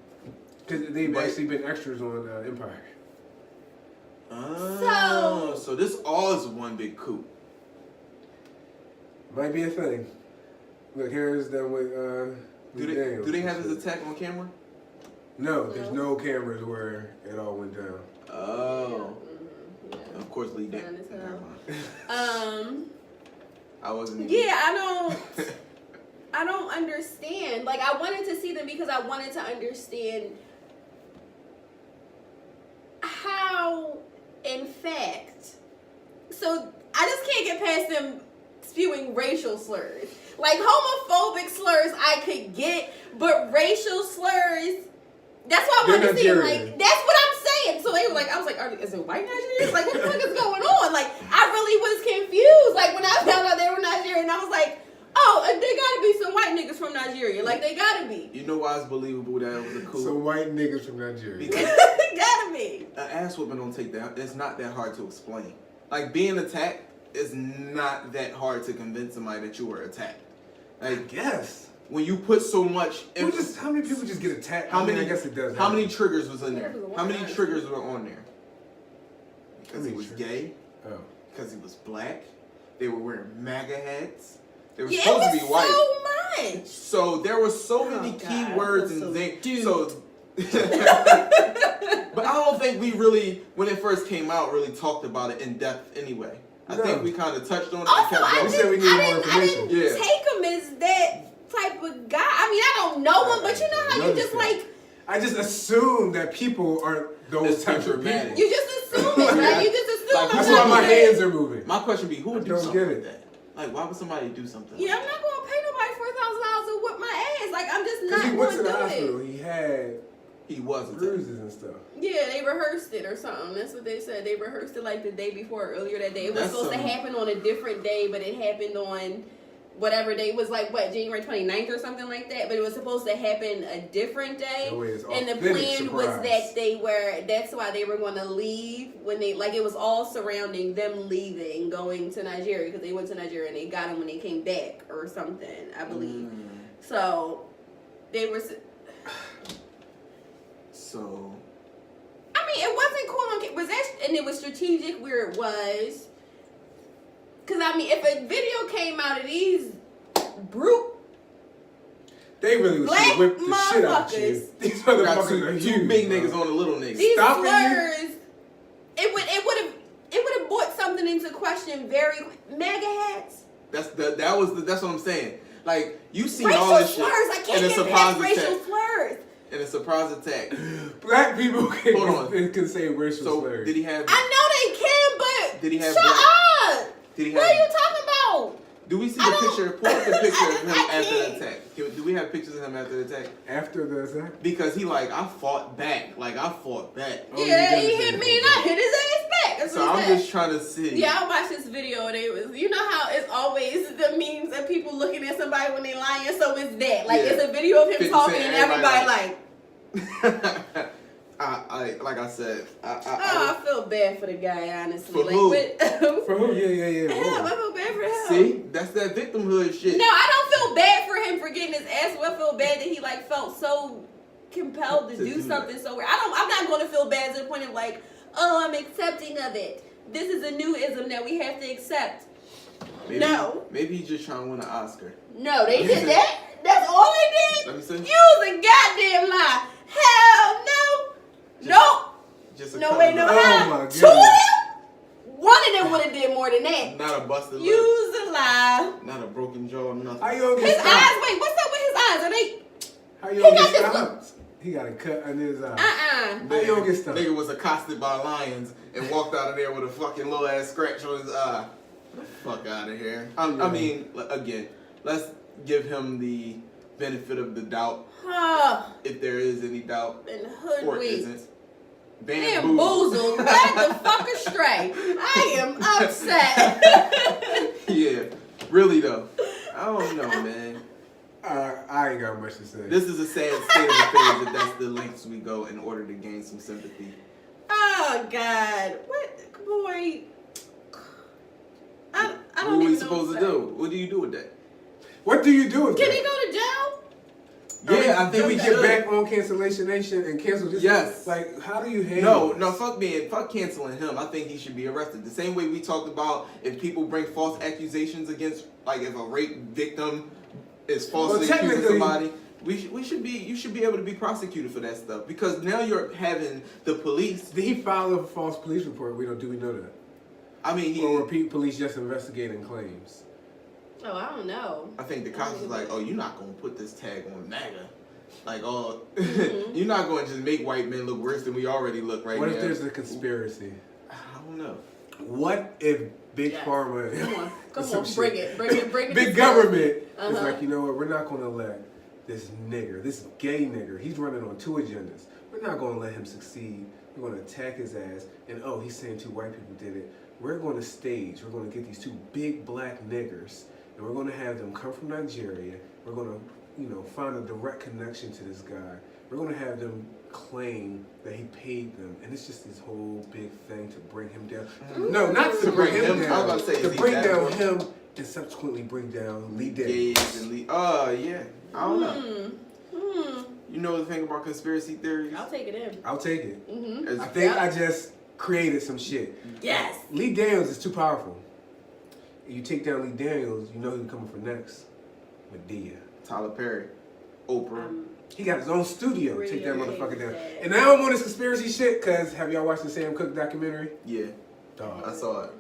Because they've But- actually been extras on Empire. Oh, so this all is one big coup. Might be a thing. Look, here's them with Daniels Do they and have his shit. attack on camera? No, there's no cameras where it all went down. Oh. Yeah. Of course, Lee Fine Dan. as Never hell. mind. I wasn't even. Yeah, I don't understand. Like, I wanted to see them because I wanted to understand how, in fact, so I just can't get past them spewing racial slurs. Like, homophobic slurs I could get, but racial slurs, that's why I wanted They're to see them. Nigerian. Like, that's what I'm saying. So they were like, I was like, is it white Nigerians? Like, what the fuck is going on? Like, I really was confused. Like, when I found out they were Nigerian, I was like, oh, they gotta be some white niggas from Nigeria. Like, they gotta be. You know why it's believable that it was a coup? Some white niggas from Nigeria. Because They gotta be. an ass whooping don't take that. It's not that hard to explain. Like, being attacked is not that hard to convince somebody that you were attacked. I Like, guess. when you put so much. How many people just get attacked? How I mean, many? I guess it does. How happen. many triggers was in there? Yeah, it was a How many lot. triggers were on there? Because he many was triggers? gay. Oh. Because he was black. They were wearing MAGA hats. They were Yeah, supposed it to was be white. so much. So there were so many God, key I words feel and so things. duped. So, but I don't think we really, when it first came out, really talked about it in depth anyway. I No. think we kind of touched on it and Also, kept I going. You said we need more didn't information. Yeah. take him as that type of guy. I mean, I don't know him, but you know how you just like, I just assume that people aren't those It's types of dramatic. people. you just assume it, right? You just assume Like, I'm That's not why my gonna- hands are moving. My question be, who would I do don't something get like it. that? Like, why would somebody do something? Yeah, like I'm not gonna pay nobody $4,000 to whip my ass. Like, I'm just Because not he went to gonna the do hospital. it. He had He was bruises and stuff. Yeah, they rehearsed it or something. That's what they said. They rehearsed it like the day before, earlier that day. It was supposed to happen on a different day, but it happened on whatever day. It was like, January 29th or something like that. But it was supposed to happen a different day. And the plan was that that's why they were going to leave when it was all surrounding them leaving, going to Nigeria, because they went to Nigeria and they got them when they came back or something, I believe. So they were... So, I mean, it wasn't cool was that, and it was strategic where it was. Cause I mean, if a video came out of these brute, they really would whip the shit out of you. These motherfuckers are two big niggas on the little niggas. These slurs, it would have brought something into question. Very MAGA hats. That's what I'm saying. Like you see racial all this slurs. shit, I can't get past racial slurs. And a surprise attack. Black people can say racial slurs. Did he have? I know they can, but did he have? Shut up! Did he what have, are you talking about? Do we see the picture? Pull up the picture of him after the attack. Do we have pictures of him after the attack? After the attack? Because he I fought back. I fought back. Yeah, he hit me and I hit his ass back. That's so I'm just trying to see. Yeah, I watched this video and it was, you know how it's always the memes of people looking at somebody when they lying. So it's that. It's a video of him talking and everybody like. Like I said, I feel bad for the guy, honestly. For who? For who? Yeah. Him, I feel bad for him. See, that's that victimhood shit. No, I don't feel bad for him for getting his ass. I feel bad that he felt so compelled to do something so weird. I'm not going to feel bad to the point of I'm accepting of it. This is a new ism that we have to accept. Maybe he's just trying to win an Oscar. No, they did that. That's all they did. Let me see. Use a goddamn lie. Hell no. Nope. No way, no how. Two of them? One of them would have did more than that. Not a busted lip. Use a lie. Not a broken jaw, nothing. How you his eyes, wait, what's up with his eyes? Are they... How you don't get stopped? He got a cut under his eye. How you don't get stopped? Nigga was accosted by lions and walked out of there with a fucking little ass scratch on his eye. Get the fuck out of here. I mean, again, let's give him the benefit of the doubt. If there is any doubt. And or isn't. Bamboozled. Let the fuck astray. I am upset. Yeah. Really though. I don't know, man. I ain't got much to say. This is a sad state of affairs if that's the lengths we go in order to gain some sympathy. Oh God. What boy? I don't What are we even supposed to do? What do you do with that? What do you do with that? Can he go to jail? Yeah, I think we get back on Cancellation Nation and cancel this. Yes. How do you handle No, fuck canceling him. I think he should be arrested. The same way we talked about if people bring false accusations against, if a rape victim is falsely accusing somebody, you should be able to be prosecuted for that stuff because now you're having the police. Did he file a false police report? Do we know that? I mean, or were police just investigating claims? Oh, I don't know. I think the cops was like, "Oh, you're not gonna put this tag on MAGA, you're not gonna just make white men look worse than we already look right now." What if there's a conspiracy? I don't know. What if Big Pharma? Come on, bring it. Big government is like, you know what? We're not gonna let this gay nigger. He's running on 2 agendas. We're not gonna let him succeed. We're gonna attack his ass, and he's saying 2 white people did it. We're gonna get these 2 big black niggers. And we're going to have them come from Nigeria. We're going to, find a direct connection to this guy. We're going to have them claim that he paid them. And it's just this whole big thing to bring him down. No, not to bring him down. I was about to say, to bring down him and subsequently bring down Lee Davis. Yeah. I don't know. You know the thing about conspiracy theories? I'll take it in. I'll take it. Mm-hmm. I think I just created some shit. Yes. Lee Daniels is too powerful. You take down Lee Daniels, you know who's coming for next. Medea. Tyler Perry. Oprah. He got his own studio. Really Take that motherfucker down. And now I'm on this conspiracy shit, because have y'all watched the Sam Cooke documentary? Yeah. Dog. I saw it.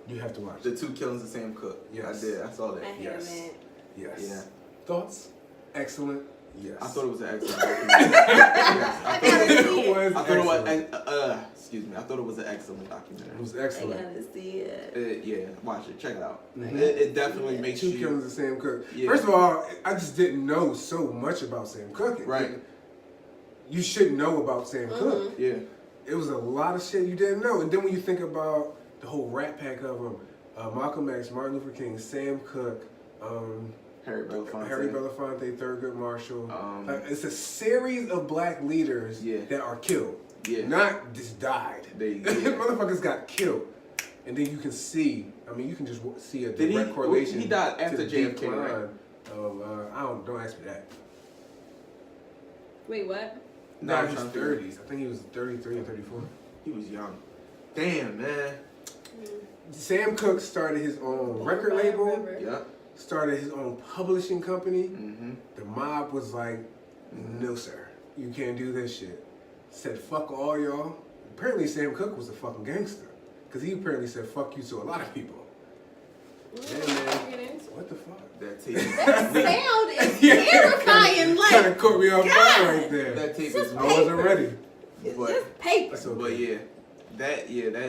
You have to watch The it. 2 killings of Sam Cooke. Yes. I did. I saw that. Yes. Yeah. Thoughts? Excellent. Yes. I thought it was an excellent documentary. I thought it was an excellent documentary. It was excellent. I gotta see it. Yeah, watch it. Check it out. Mm-hmm. It definitely makes 2 killings of Sam Cooke. Yeah. First of all, I just didn't know so much about Sam Cooke. Right. you should know about Sam Cooke. Yeah. It was a lot of shit you didn't know. And then when you think about the whole rat pack of them, Malcolm X, Martin Luther King, Sam Cooke, Harry Belafonte, Thurgood Marshall. It's a series of black leaders that are killed. Yeah. Not just died. Motherfuckers got killed. And then you can see, I mean, you can just see a direct correlation. He died after JFK, right? Don't ask me that. Wait, what? No, in his 30s. I think he was 33 or 34. He was young. Damn, man. Sam Cooke started his own record label. Yep. Started his own publishing company. Mm-hmm. The mob was like, no, sir. You can't do this shit. Said, fuck all y'all. Apparently Sam Cooke was a fucking gangster. Because he apparently said, fuck you to a lot of people. Yeah, man. What the fuck? That tape. That sound is terrifying. Kind of caught me off guard right there. That tape is I wasn't ready. It's But- just paper. That's okay. But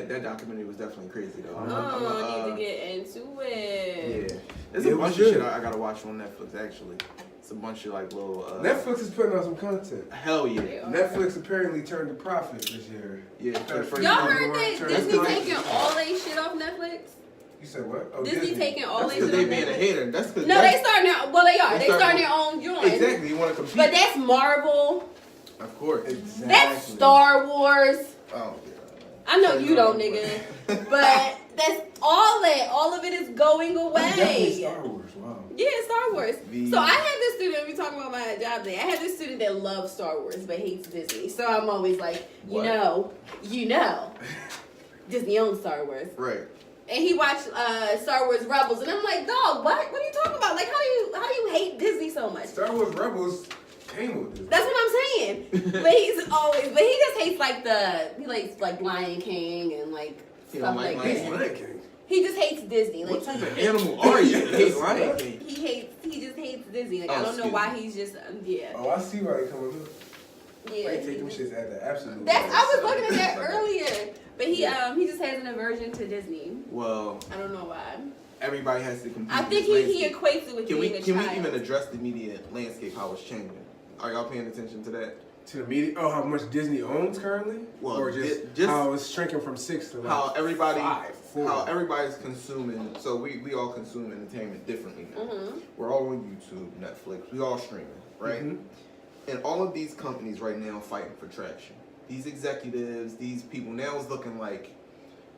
that documentary was definitely crazy though. I need to get into it. Yeah, there's a bunch of shit I gotta watch on Netflix actually. It's a bunch of like little. Netflix is putting out some content. Hell yeah. Netflix apparently turned a profit this year. Yeah. Y'all heard that Disney taking all they shit off Netflix? You said what? Oh, Disney taking all That's they shit because off they being a Netflix? hater. That's because No, they starting their, well they are. They starting their own joint. Exactly. You want to compete. But that's Marvel. Of course. Exactly. That's Star Wars. Oh I know you don't, nigga. But that's all that. All of it is going Definitely away. Star Wars. Wow. Yeah, Star Wars. The- So I had this student, we talking about my job day. I had this student that loves Star Wars but hates Disney. So I'm always like, you know, Disney owns Star Wars. Right. And he watched Star Wars Rebels, and I'm like, dog, what? What are you talking about? Like, how do you hate Disney so much? Star Wars Rebels came with this. That's what I'm saying. But he just hates he likes like Lion King and like He stuff don't like like Lion that. Lion King. He just hates Disney. Like What type of animal are you? Hate Lion King. he just hates Disney. Like Oh, I don't know excuse why me. he's just Oh, I see why they coming up. yeah. They take them shits at the absolute. I was looking at that earlier, but he just has an aversion to Disney. Well, I don't know why. everybody has to compete. I think in this he landscape. equates it with Can we being a can child. we even address the media landscape? How it's changing? Are y'all paying attention to that? To the media. Oh, how much Disney owns currently? Well, or just how it's shrinking from 6 to like How everybody 5, 4. how everybody's consuming. So we all consume entertainment differently now. Mm-hmm. We're all on YouTube, Netflix. We all streaming, right? Mhm. And all of these companies right now fighting for traction. These executives, these people, now it's looking like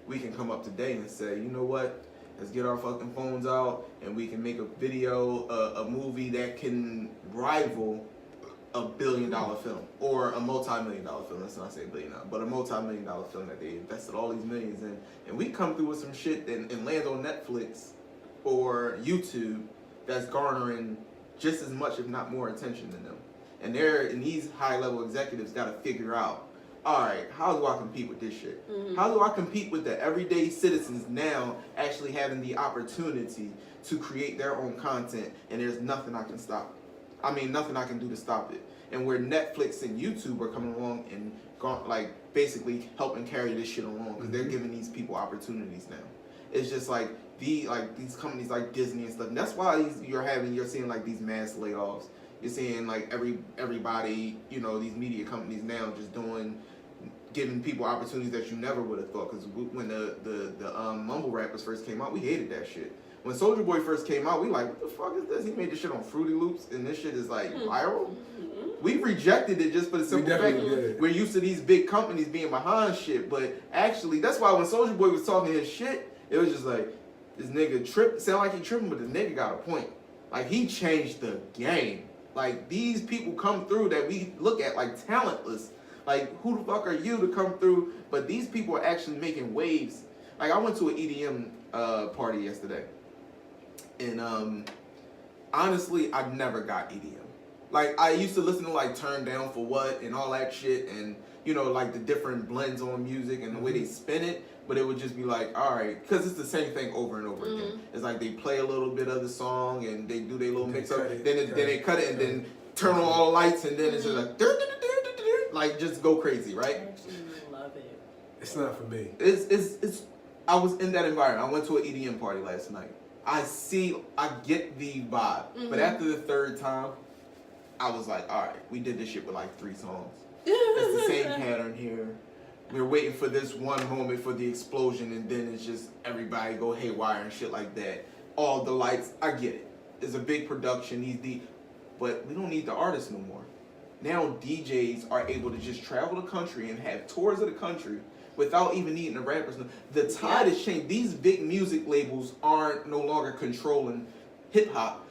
we can come up today and say, you know what? Let's get our fucking phones out and we can make a video, a movie that can rival $1 billion film or a multi-million-dollar film. Let's not say $1 billion, but a multi-million-dollar film that they invested all these millions in. And we come through with some shit and land on Netflix or YouTube that's garnering just as much, if not more, attention than them. And these high-level executives got to figure out, all right, how do I compete with this shit? Mm-hmm. How do I compete with the everyday citizens now actually having the opportunity to create their own content, and there's nothing I can stop? I mean, nothing I can do to stop it. And where Netflix and YouTube are coming along and basically helping carry this shit along because they're giving these people opportunities now. It's just like these companies like Disney and stuff. And that's why you're seeing like these mass layoffs. You're seeing like everybody, these media companies now just giving people opportunities that you never would have thought. Because when the mumble rappers first came out, we hated that shit. When Soulja Boy first came out, we like, what the fuck is this? He made this shit on Fruity Loops, and this shit is like viral. We rejected it just for the simple fact we're used to these big companies being behind shit. But actually, that's why when Soulja Boy was talking his shit, it was just like, this nigga sound like he tripping, but the nigga got a point. Like, he changed the game. Like, these people come through that we look at like talentless. Like, who the fuck are you to come through? But these people are actually making waves. Like, I went to an EDM party yesterday. And honestly, I never got EDM. Like, I used to listen to like Turn Down for What and all that shit, and like the different blends on music and the way they spin it. But it would just be like, all right, because it's the same thing over and over again. It's like they play a little bit of the song and they do their little mix up, then they cut it and then turn on all the lights, and then it's just like just go crazy, right? I actually love it. It's not for me. It's. I was in that environment. I went to an EDM party last night. I get the vibe, but after the third time, I was like, all right, we did this shit with like 3 songs. It's the same pattern here. We're waiting for this one moment for the explosion, and then it's just everybody go haywire and shit like that. All the lights, I get it. It's a big production, but we don't need the artists no more. Now DJs are able to just travel the country and have tours of the country without even needing the rappers. The tide has changed. These big music labels aren't no longer controlling hip hop,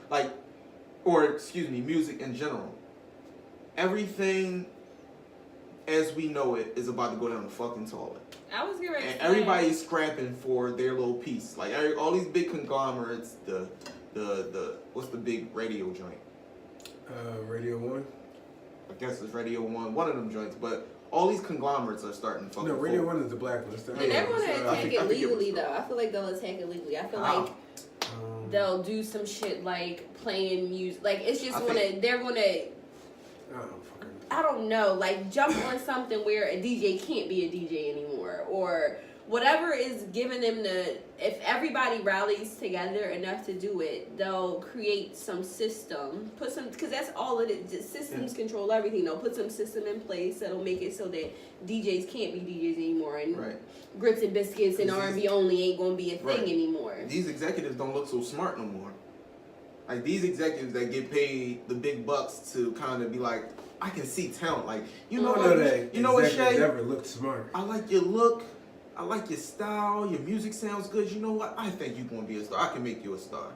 music in general. Everything as we know it is about to go down the fucking toilet. I was getting ready to say. Everybody's scrapping for their little piece. Like all these big conglomerates, the what's the big radio joint? Radio 1? I guess it's Radio 1, one of them joints, but all these conglomerates are starting to fucking No, Radio 1 is the blacklist. And they're going to attack it legally, though. I feel like they'll attack it legally. I feel like they'll do some shit like playing music. Like, it's just they're going to, I don't know, like jump on something where a DJ can't be a DJ anymore. Or whatever is giving them if everybody rallies together enough to do it, they'll create some system, because that's all it is. Just systems control everything. They'll put some system in place that'll make it so that DJs can't be DJs anymore, and grits and biscuits and R&B only ain't gonna be a thing anymore. These executives don't look so smart no more. Like these executives that get paid the big bucks to kind of be like, I can see talent. Like you know what, Shay? Never looked smart. I like your look. I like your style. Your music sounds good. You know what? I think you're going to be a star. I can make you a star.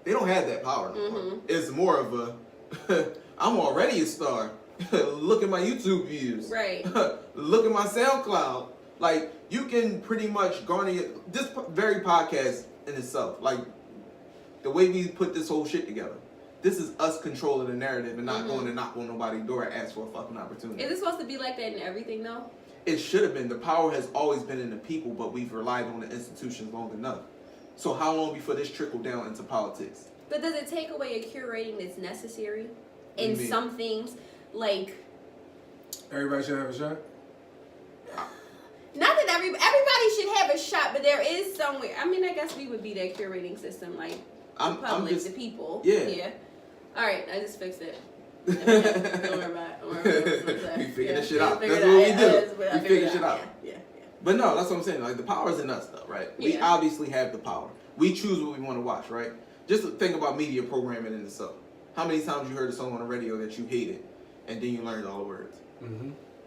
They don't have that power no more. It's more of a, I'm already a star. Look at my YouTube views. Right. Look at my SoundCloud. Like, you can pretty much garner this very podcast in itself. Like, the way we put this whole shit together. This is us controlling the narrative and not going to knock on nobody's door and ask for a fucking opportunity. Is it supposed to be like that in everything, though? It should have been. The power has always been in the people, but we've relied on the institutions long enough. So how long before this trickled down into politics? But does it take away a curating that's necessary in some things? Like, everybody should have a shot? Not that everybody should have a shot, but there is somewhere. I mean, I guess we would be that curating system, like the public, the people. Yeah. All right, I just fixed it. Don't worry about it. We figure this shit out. That's what we do. We figure shit out. Yeah. But no, that's what I'm saying. Like, the power's in us, though, right? We obviously have the power. We choose what we want to watch, right? Just think about media programming in itself. How many times you heard a song on the radio that you hated, and then you learned all the words?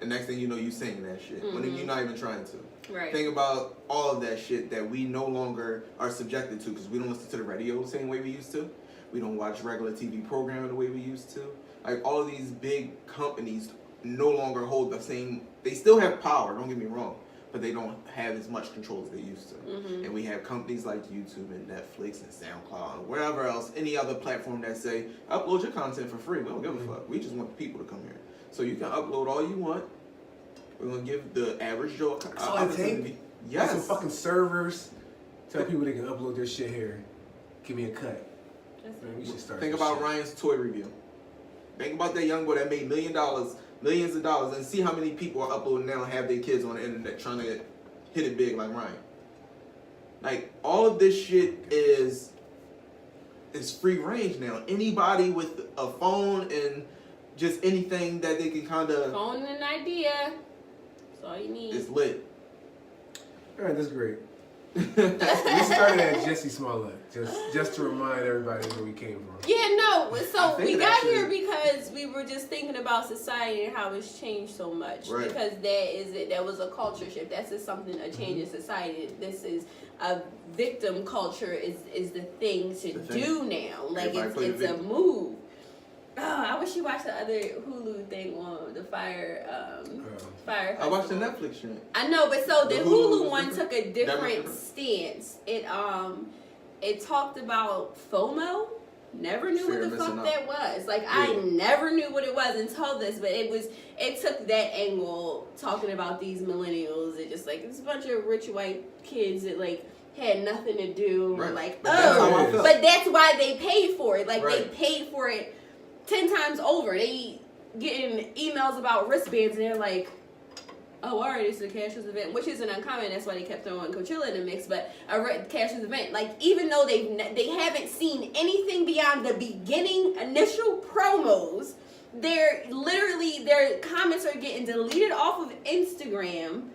The next thing you know, you sing that shit when you're not even trying to. Right. Think about all of that shit that we no longer are subjected to because we don't listen to the radio the same way we used to. We don't watch regular TV programming the way we used to. Like, all of these big companies no longer hold the same. They still have power, don't get me wrong, but they don't have as much control as they used to. And we have companies like YouTube and Netflix and SoundCloud and wherever else, any other platform that say, upload your content for free. We don't give a fuck. We just want the people to come here. So you can upload all you want. We're going to give the average Joe opportunity. Yes. Some fucking servers. Tell people they can upload their shit here. Give me a cut. Man, we should start. Think about Ryan's toy review. Think about that young boy that made millions of dollars, and see how many people are uploading now and have their kids on the internet trying to hit it big like Ryan. Like, all of this shit is free range now. Anybody with a phone and just anything that they can kind of... Phone and an idea. That's all you need. It's lit. All right, that's great. We started at Jussie Smollett, just to remind everybody where we came from. Yeah, no. So we got here because we were just thinking about society and how it's changed so much. Right. Because that was a culture shift. That's just something, a change in society. This is a victim culture is the thing to do now. Like, it's a move. Oh, I wish you watched the other Hulu thing on the fire. I watched the Netflix shit. I know, but so the Hulu one took a different stance. It talked about FOMO. Never knew what the fuck that was. Like, I never knew what it was until this, but it took that angle, talking about these millennials. It just, like, it's a bunch of rich white kids that, like, had nothing to do. Right. Like, but that's why they paid for it. Like, they paid for it 10 times over. They getting emails about wristbands, and they're like, oh, all right, it's a cashless event, which isn't uncommon. That's why they kept throwing Coachella in the mix. But a cashless event, like, even though they haven't seen anything beyond the beginning initial promos, their comments are getting deleted off of Instagram.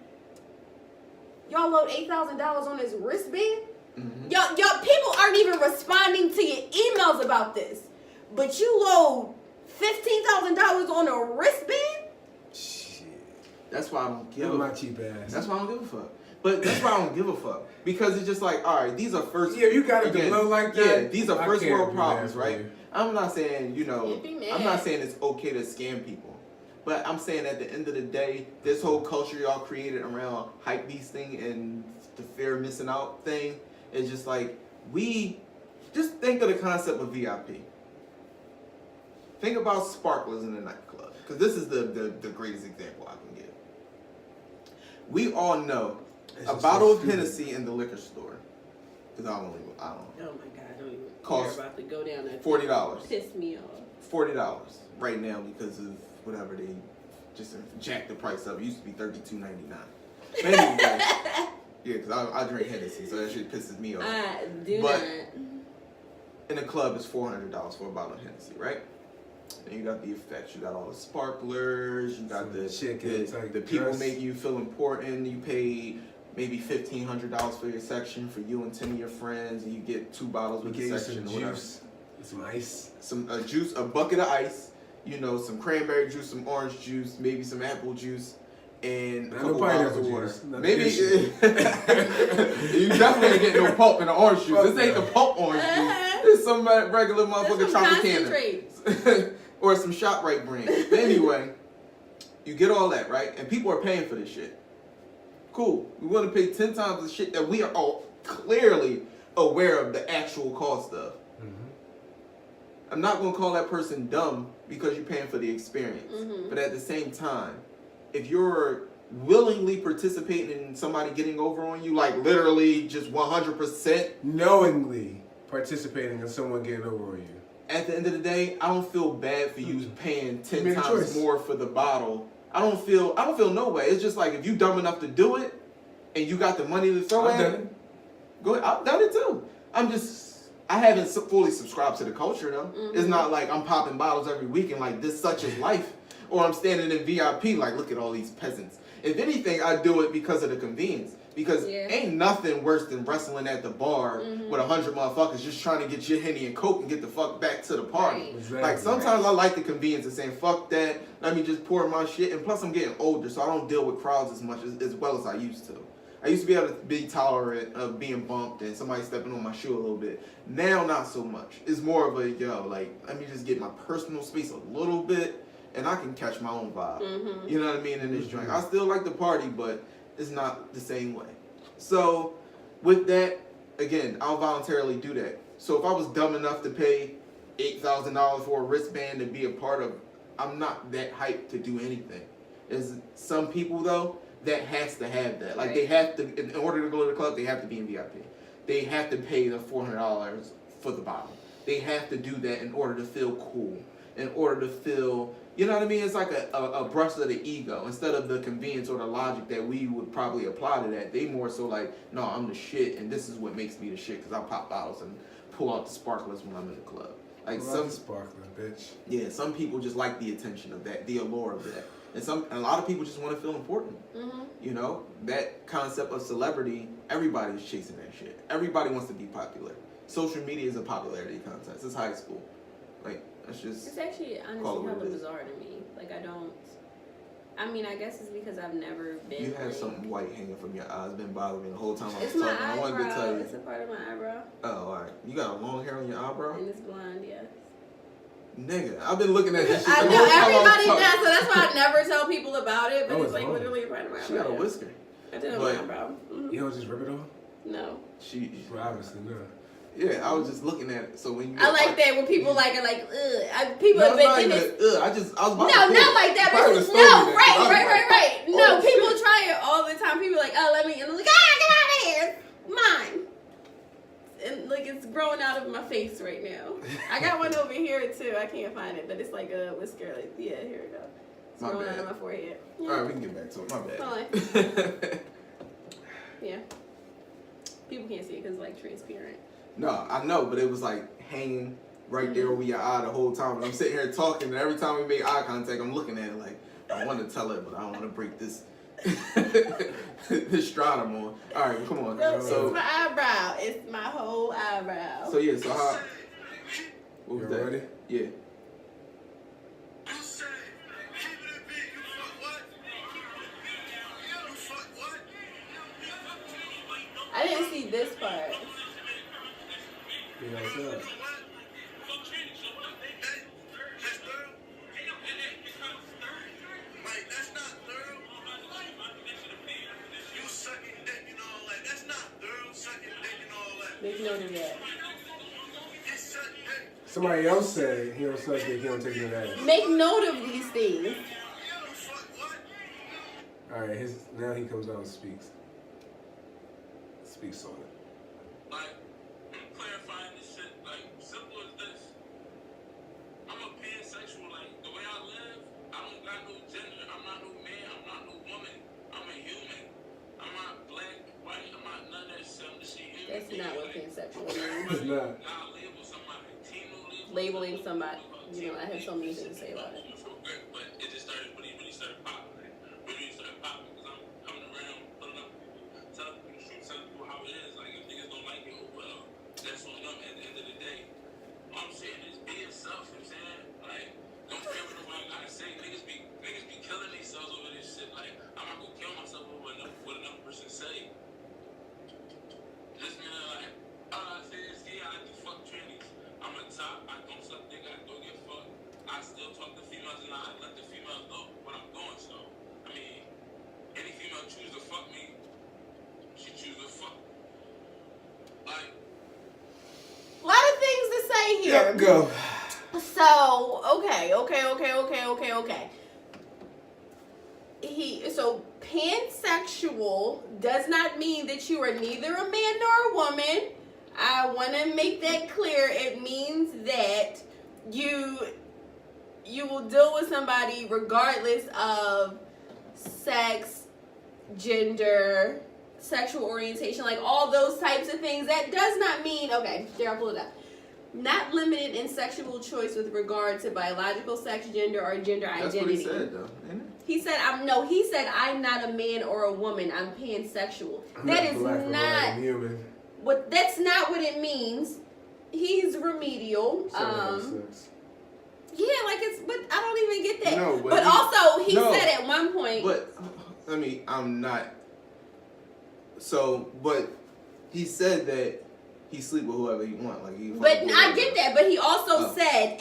Y'all load $8,000 on this wristband. Mm-hmm. Y'all people aren't even responding to your emails about this, but you load $15,000 on a wristband. Shit. That's why I don't give my cheap ass. That's why I don't give a fuck. But that's why I don't give a fuck. Because it's just like, all right, these are first... Yeah, you got it below like that. Yeah, these are first world problems, right? You. I'm not saying, Can't be mad. I'm not saying it's okay to scam people. But I'm saying at the end of the day, this whole culture y'all created around hype beast thing and the fear of missing out thing is just like, we... Just think of the concept of VIP. Think about sparklers in the nightclub. Because this is the greatest example I can give. We all know a bottle of Hennessy in the liquor store. Because I don't know. Oh my God, I don't even Cost care about to go down there. $40. Piss me off. $40 right now because of whatever they just jacked the price up. It used to be $32.99. But anyway, yeah, because I drink Hennessy, so that shit pisses me off. I do But not. in a club, it's $400 for a bottle of Hennessy, right? And you got the effects. You got all the sparklers. You got the people make you feel important. You pay maybe $1,500 for your section for you and 10 of your friends, and you get 2 bottles with the section or whatever. Some ice. Some juice, a bucket of ice. You know, some cranberry juice, some orange juice, maybe some apple juice, and a couple bottles of water. Maybe you definitely ain't getting no pulp in the orange juice. This ain't the pulp orange juice. It's some regular motherfucking Tropicana. Or some ShopRite brand. But anyway, you get all that, right? And people are paying for this shit. Cool. We want to pay 10 times the shit that we are all clearly aware of the actual cost of. Mm-hmm. I'm not going to call that person dumb because you're paying for the experience. Mm-hmm. But at the same time, if you're willingly participating in somebody getting over on you, like literally just 100%. Knowingly participating in someone getting over on you. At the end of the day, I don't feel bad for you paying 10 times more for the bottle. I don't feel no way. It's just like if you dumb enough to do it and you got the money to throw at it, go ahead. I've done it too. I haven't fully subscribed to the culture though. Mm-hmm. It's not like I'm popping bottles every week and like this such is life. Or I'm standing in VIP like look at all these peasants. If anything, I do it because of the convenience. Because ain't nothing worse than wrestling at the bar with 100 motherfuckers just trying to get your Henny and Coke and get the fuck back to the party. Right. Exactly. Like, sometimes I like the convenience of saying, fuck that, let me just pour my shit. And plus, I'm getting older, so I don't deal with crowds as much as well as I used to. I used to be able to be tolerant of being bumped and somebody stepping on my shoe a little bit. Now, not so much. It's more of a, let me just get my personal space a little bit and I can catch my own vibe. Mm-hmm. You know what I mean? In this drink. I still like the party, but it's not the same way. So, with that, again, I'll voluntarily do that. So, if I was dumb enough to pay $8,000 for a wristband and be a part of, I'm not that hyped to do anything. There's some people, though, that has to have that. Like, they have to, in order to go to the club, they have to be in VIP. They have to pay the $400 for the bottle. They have to do that in order to feel cool, in order to feel... You know what I mean? It's like a brush of the ego. Instead of the convenience or the logic that we would probably apply to that, they more so like, no, I'm the shit, and this is what makes me the shit, because I pop bottles and pull out the sparklers when I'm in the club. Like some sparkler, bitch. Yeah, some people just like the attention of that, the allure of that. And a lot of people just want to feel important. Mm-hmm. You know? That concept of celebrity, everybody's chasing that shit. Everybody wants to be popular. Social media is a popularity contest. It's high school. Like, it's actually honestly hella bizarre to me. Like I guess it's because I've never been. You have something white hanging from your eyes. Been bothering me the whole time I was talking. I wanted to tell you. It's a part of my eyebrow. Oh, alright. You got a long hair on your eyebrow? And it's blonde, yes. Nigga, I've been looking at this shit. I know everybody does, so that's why I never tell people about it. But it's like literally a part of my eyebrow. She got a whisker. I did have my eyebrow. Mm-hmm. You don't just rip it off? No. Well, obviously no. Yeah, I was just looking at it. So when you I like that when people like are like, ugh. People have been in it. I was about no, not like that. Right. No, people try it all the time. People are like, oh, let me. And I'm like, get out of here. Mine. And like it's growing out of my face right now. I got one over here too. I can't find it, but it's like a whisker. Like, yeah, here we go. It's growing out of my forehead. Yeah. All right, we can get back to it. My bad. Yeah. People can't see it because it's like transparent. No, I know, but it was like hanging right there over your eye the whole time. And I'm sitting here talking, and every time we make eye contact, I'm looking at it like, I want to tell her, but I don't want to break this this stratum on. All right, come on. So it's my eyebrow. It's my whole eyebrow. So yeah, so how? What was that? Ready? Yeah. I didn't see this part. Yeah, what's up? Make note of that. Somebody else said he don't suck dick, he don't take no ass. Make note of these things. All right, now he comes out and speaks. Speaks on it. Like, I'm clarifying this shit, like, simple as this. I'm a pansexual, like, the way I live, I don't got no gender, I'm not no man, I'm not no woman, I'm a human. I'm not black, white, I'm not none of that shit, I'm just a human. That's not what pansexual It's means. not. Now label somebody, Labeling somebody. You know, I have so many things to say about it. But it just started, when he really started popping, like, when he really started popping, because I'm coming around, putting up people, telling people the truth, telling people how it is. Like, if niggas don't like it, oh well, that's on them at the end of the day. All I'm saying is be yourself, you know what I'm saying? Like, don't care what nobody gotta say. Niggas be killing themselves over this shit. Like, I'm not gonna kill myself over what another person say. This nigga, like, all I say is, yeah, I do fuck trannies. I'm a top, I don't suck dick, I don't get fucked. I still talk to females and I let the females know what I'm doing. So, I mean, any female choose to fuck me, she choose to fuck. Like, A lot of things to say here. Yep, go. So, okay. So pansexual does not mean that you are neither a man nor a woman. I want to make that clear. It means that you will deal with somebody regardless of sex, gender, sexual orientation, like all those types of things. That does not mean, okay, there, I'll pull it up. Not limited in sexual choice with regard to biological sex, gender, or gender That's identity. what he said, though, ain't it? He said, I'm not a man or a woman. I'm pansexual. That is black or white, not I'm human. that's not what it means. He's remedial. Sex. Yeah, like but I don't even get that. No, but also he no, said at one point. But I mean, I'm not. So, but he said that he sleep with whoever he want. Like he. But I get that. But he also said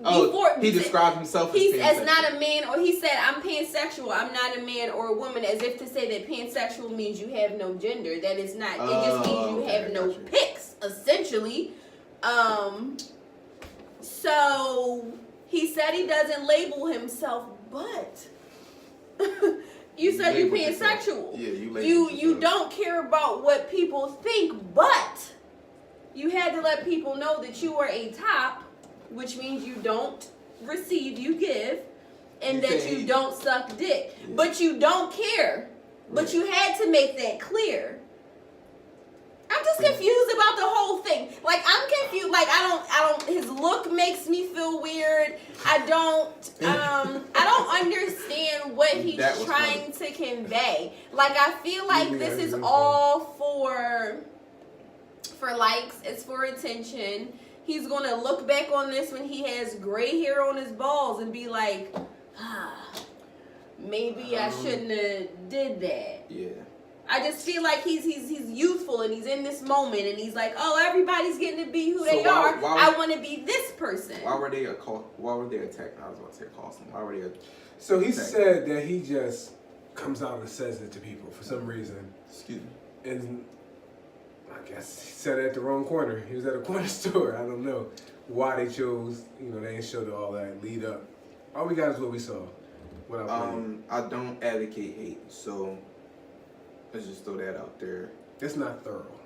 before he described himself as pansexual. as not a man, or he said I'm pansexual. I'm not a man or a woman, as if to say that pansexual means you have no gender. That is not. It just means you have no picks, essentially. So he said he doesn't label himself, but you said you pansexual. Yeah, you don't care about what people think, but you had to let people know that you are a top, which means you don't receive, you give, and that you don't suck dick. Yeah. But you don't care. But you had to make that clear. I'm just confused about the whole thing. Like, I'm confused. Like, I don't, his look makes me feel weird. I don't understand what he's trying to convey. Like, I feel like this is all for likes. It's for attention. He's going to look back on this when he has gray hair on his balls and be like, maybe I shouldn't have did that. Yeah. I just feel like he's youthful and he's in this moment and he's like, oh, everybody's getting to be who they are. I want to be this person. Why were they attacking? I was about to say accosting. Why were they? So he said that he just comes out and says it to people for some reason. Excuse me. And I guess he said it at the wrong corner. He was at a corner store. I don't know why they chose. You know, they didn't show all that lead up. All we got is what we saw. What I don't advocate hate, so. Let's just throw that out there. It's not thorough.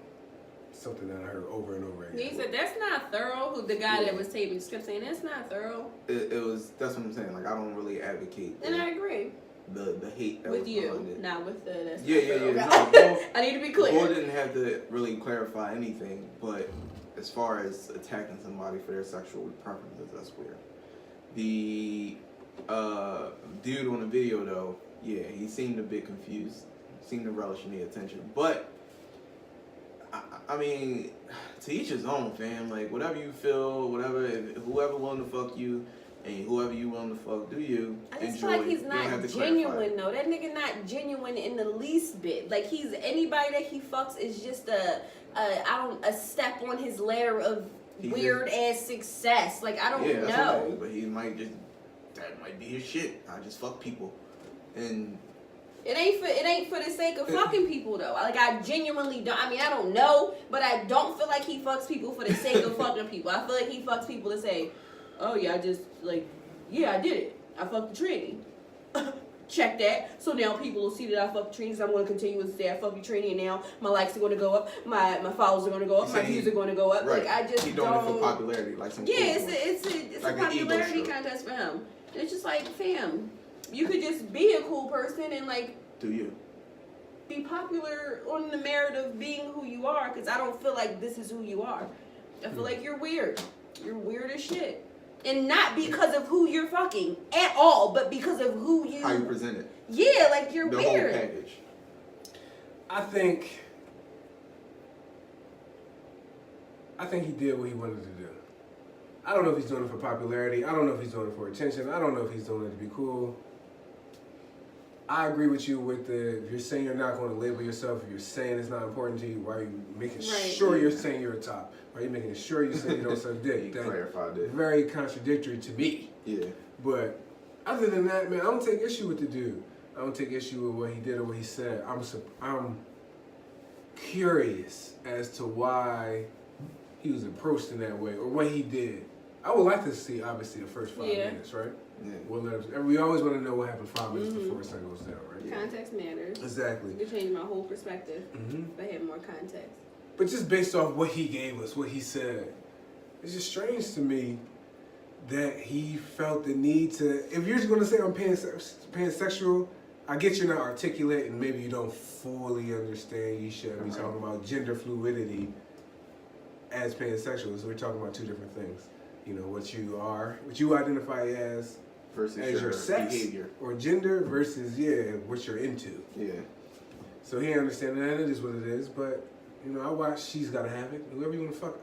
Something that I heard over and over again. He said that's not thorough. The guy that was taping just kept saying that's not thorough. It was. That's what I'm saying. Like I don't really advocate. And I agree. The hate that with was you, behind it. not with the. Yeah. I need to be The clear. board didn't have to really clarify anything, but as far as attacking somebody for their sexual preferences, that's weird. The dude on the video, though, yeah, he seemed a bit confused. Seemed to relish in the attention. But, I mean, to each his own, fam. Like, whatever you feel, whoever willing to fuck you, and whoever you willing to fuck, do you. I just enjoy. feel like he's You don't have not to clarify. genuine though. That nigga not genuine in the least bit. Like he's anybody that he fucks is just a step on his ladder of weird ass success. Like I don't that's know. what it is, but he might just that might be his shit. I just fuck people, and It ain't for the sake of fucking people though. Like I genuinely don't. I mean I don't know, but I don't feel like he fucks people for the sake of fucking people. I feel like he fucks people to say, oh yeah, I just like, yeah, I did it. I fucked the tranny. Check that. So now people will see that I fucked the trannies. I'm going to continue to say I fucked the tranny, and now my likes are going to go up, my followers are going to go up, my views are going to go up. right. Like I just he doing it for popularity, like some. Yeah, cool it's like a an popularity ego show. contest for him. And it's just like, fam, you could just be a cool person and like Do you? be popular on the merit of being who you are. Because I don't feel like this is who you are. I feel like you're weird. You're weird as shit. And not because of who you're fucking at all, but because of who you... How you present it. Yeah, like you're The weird. whole package. I think he did what he wanted to do. I don't know if he's doing it for popularity. I don't know if he's doing it for attention. I don't know if he's doing it to be cool. I agree with you with if you're saying you're not going to label yourself, if you're saying it's not important to you, why are you making sure you're saying you're a top? Why are you making sure you say you don't suck dick? He That's clarified it. very contradictory to me. Yeah. But other than that, man, I don't take issue with the dude. I don't take issue with what he did or what he said. I'm curious as to why he was approached in that way or what he did. I would like to see, obviously, the first 5 minutes, right? Yeah. We'll let us, and we always want to know what happened 5 minutes before the sun goes down, right? Context matters. Exactly. You could change my whole perspective Mm-hmm. if I had more context. But just based off what he gave us, what he said, it's just strange to me that he felt the need to. If you're just going to say I'm pansexual, I get you're not articulate and maybe you don't fully understand. You should be talking about gender fluidity as pansexual. So we're talking about two different things. You know, what you are, what you identify as Versus your sex behavior. or gender versus, what you're into. Yeah. So he understands that it is what it is, but, I watch She's Gotta Have It. Whoever you want to fuck,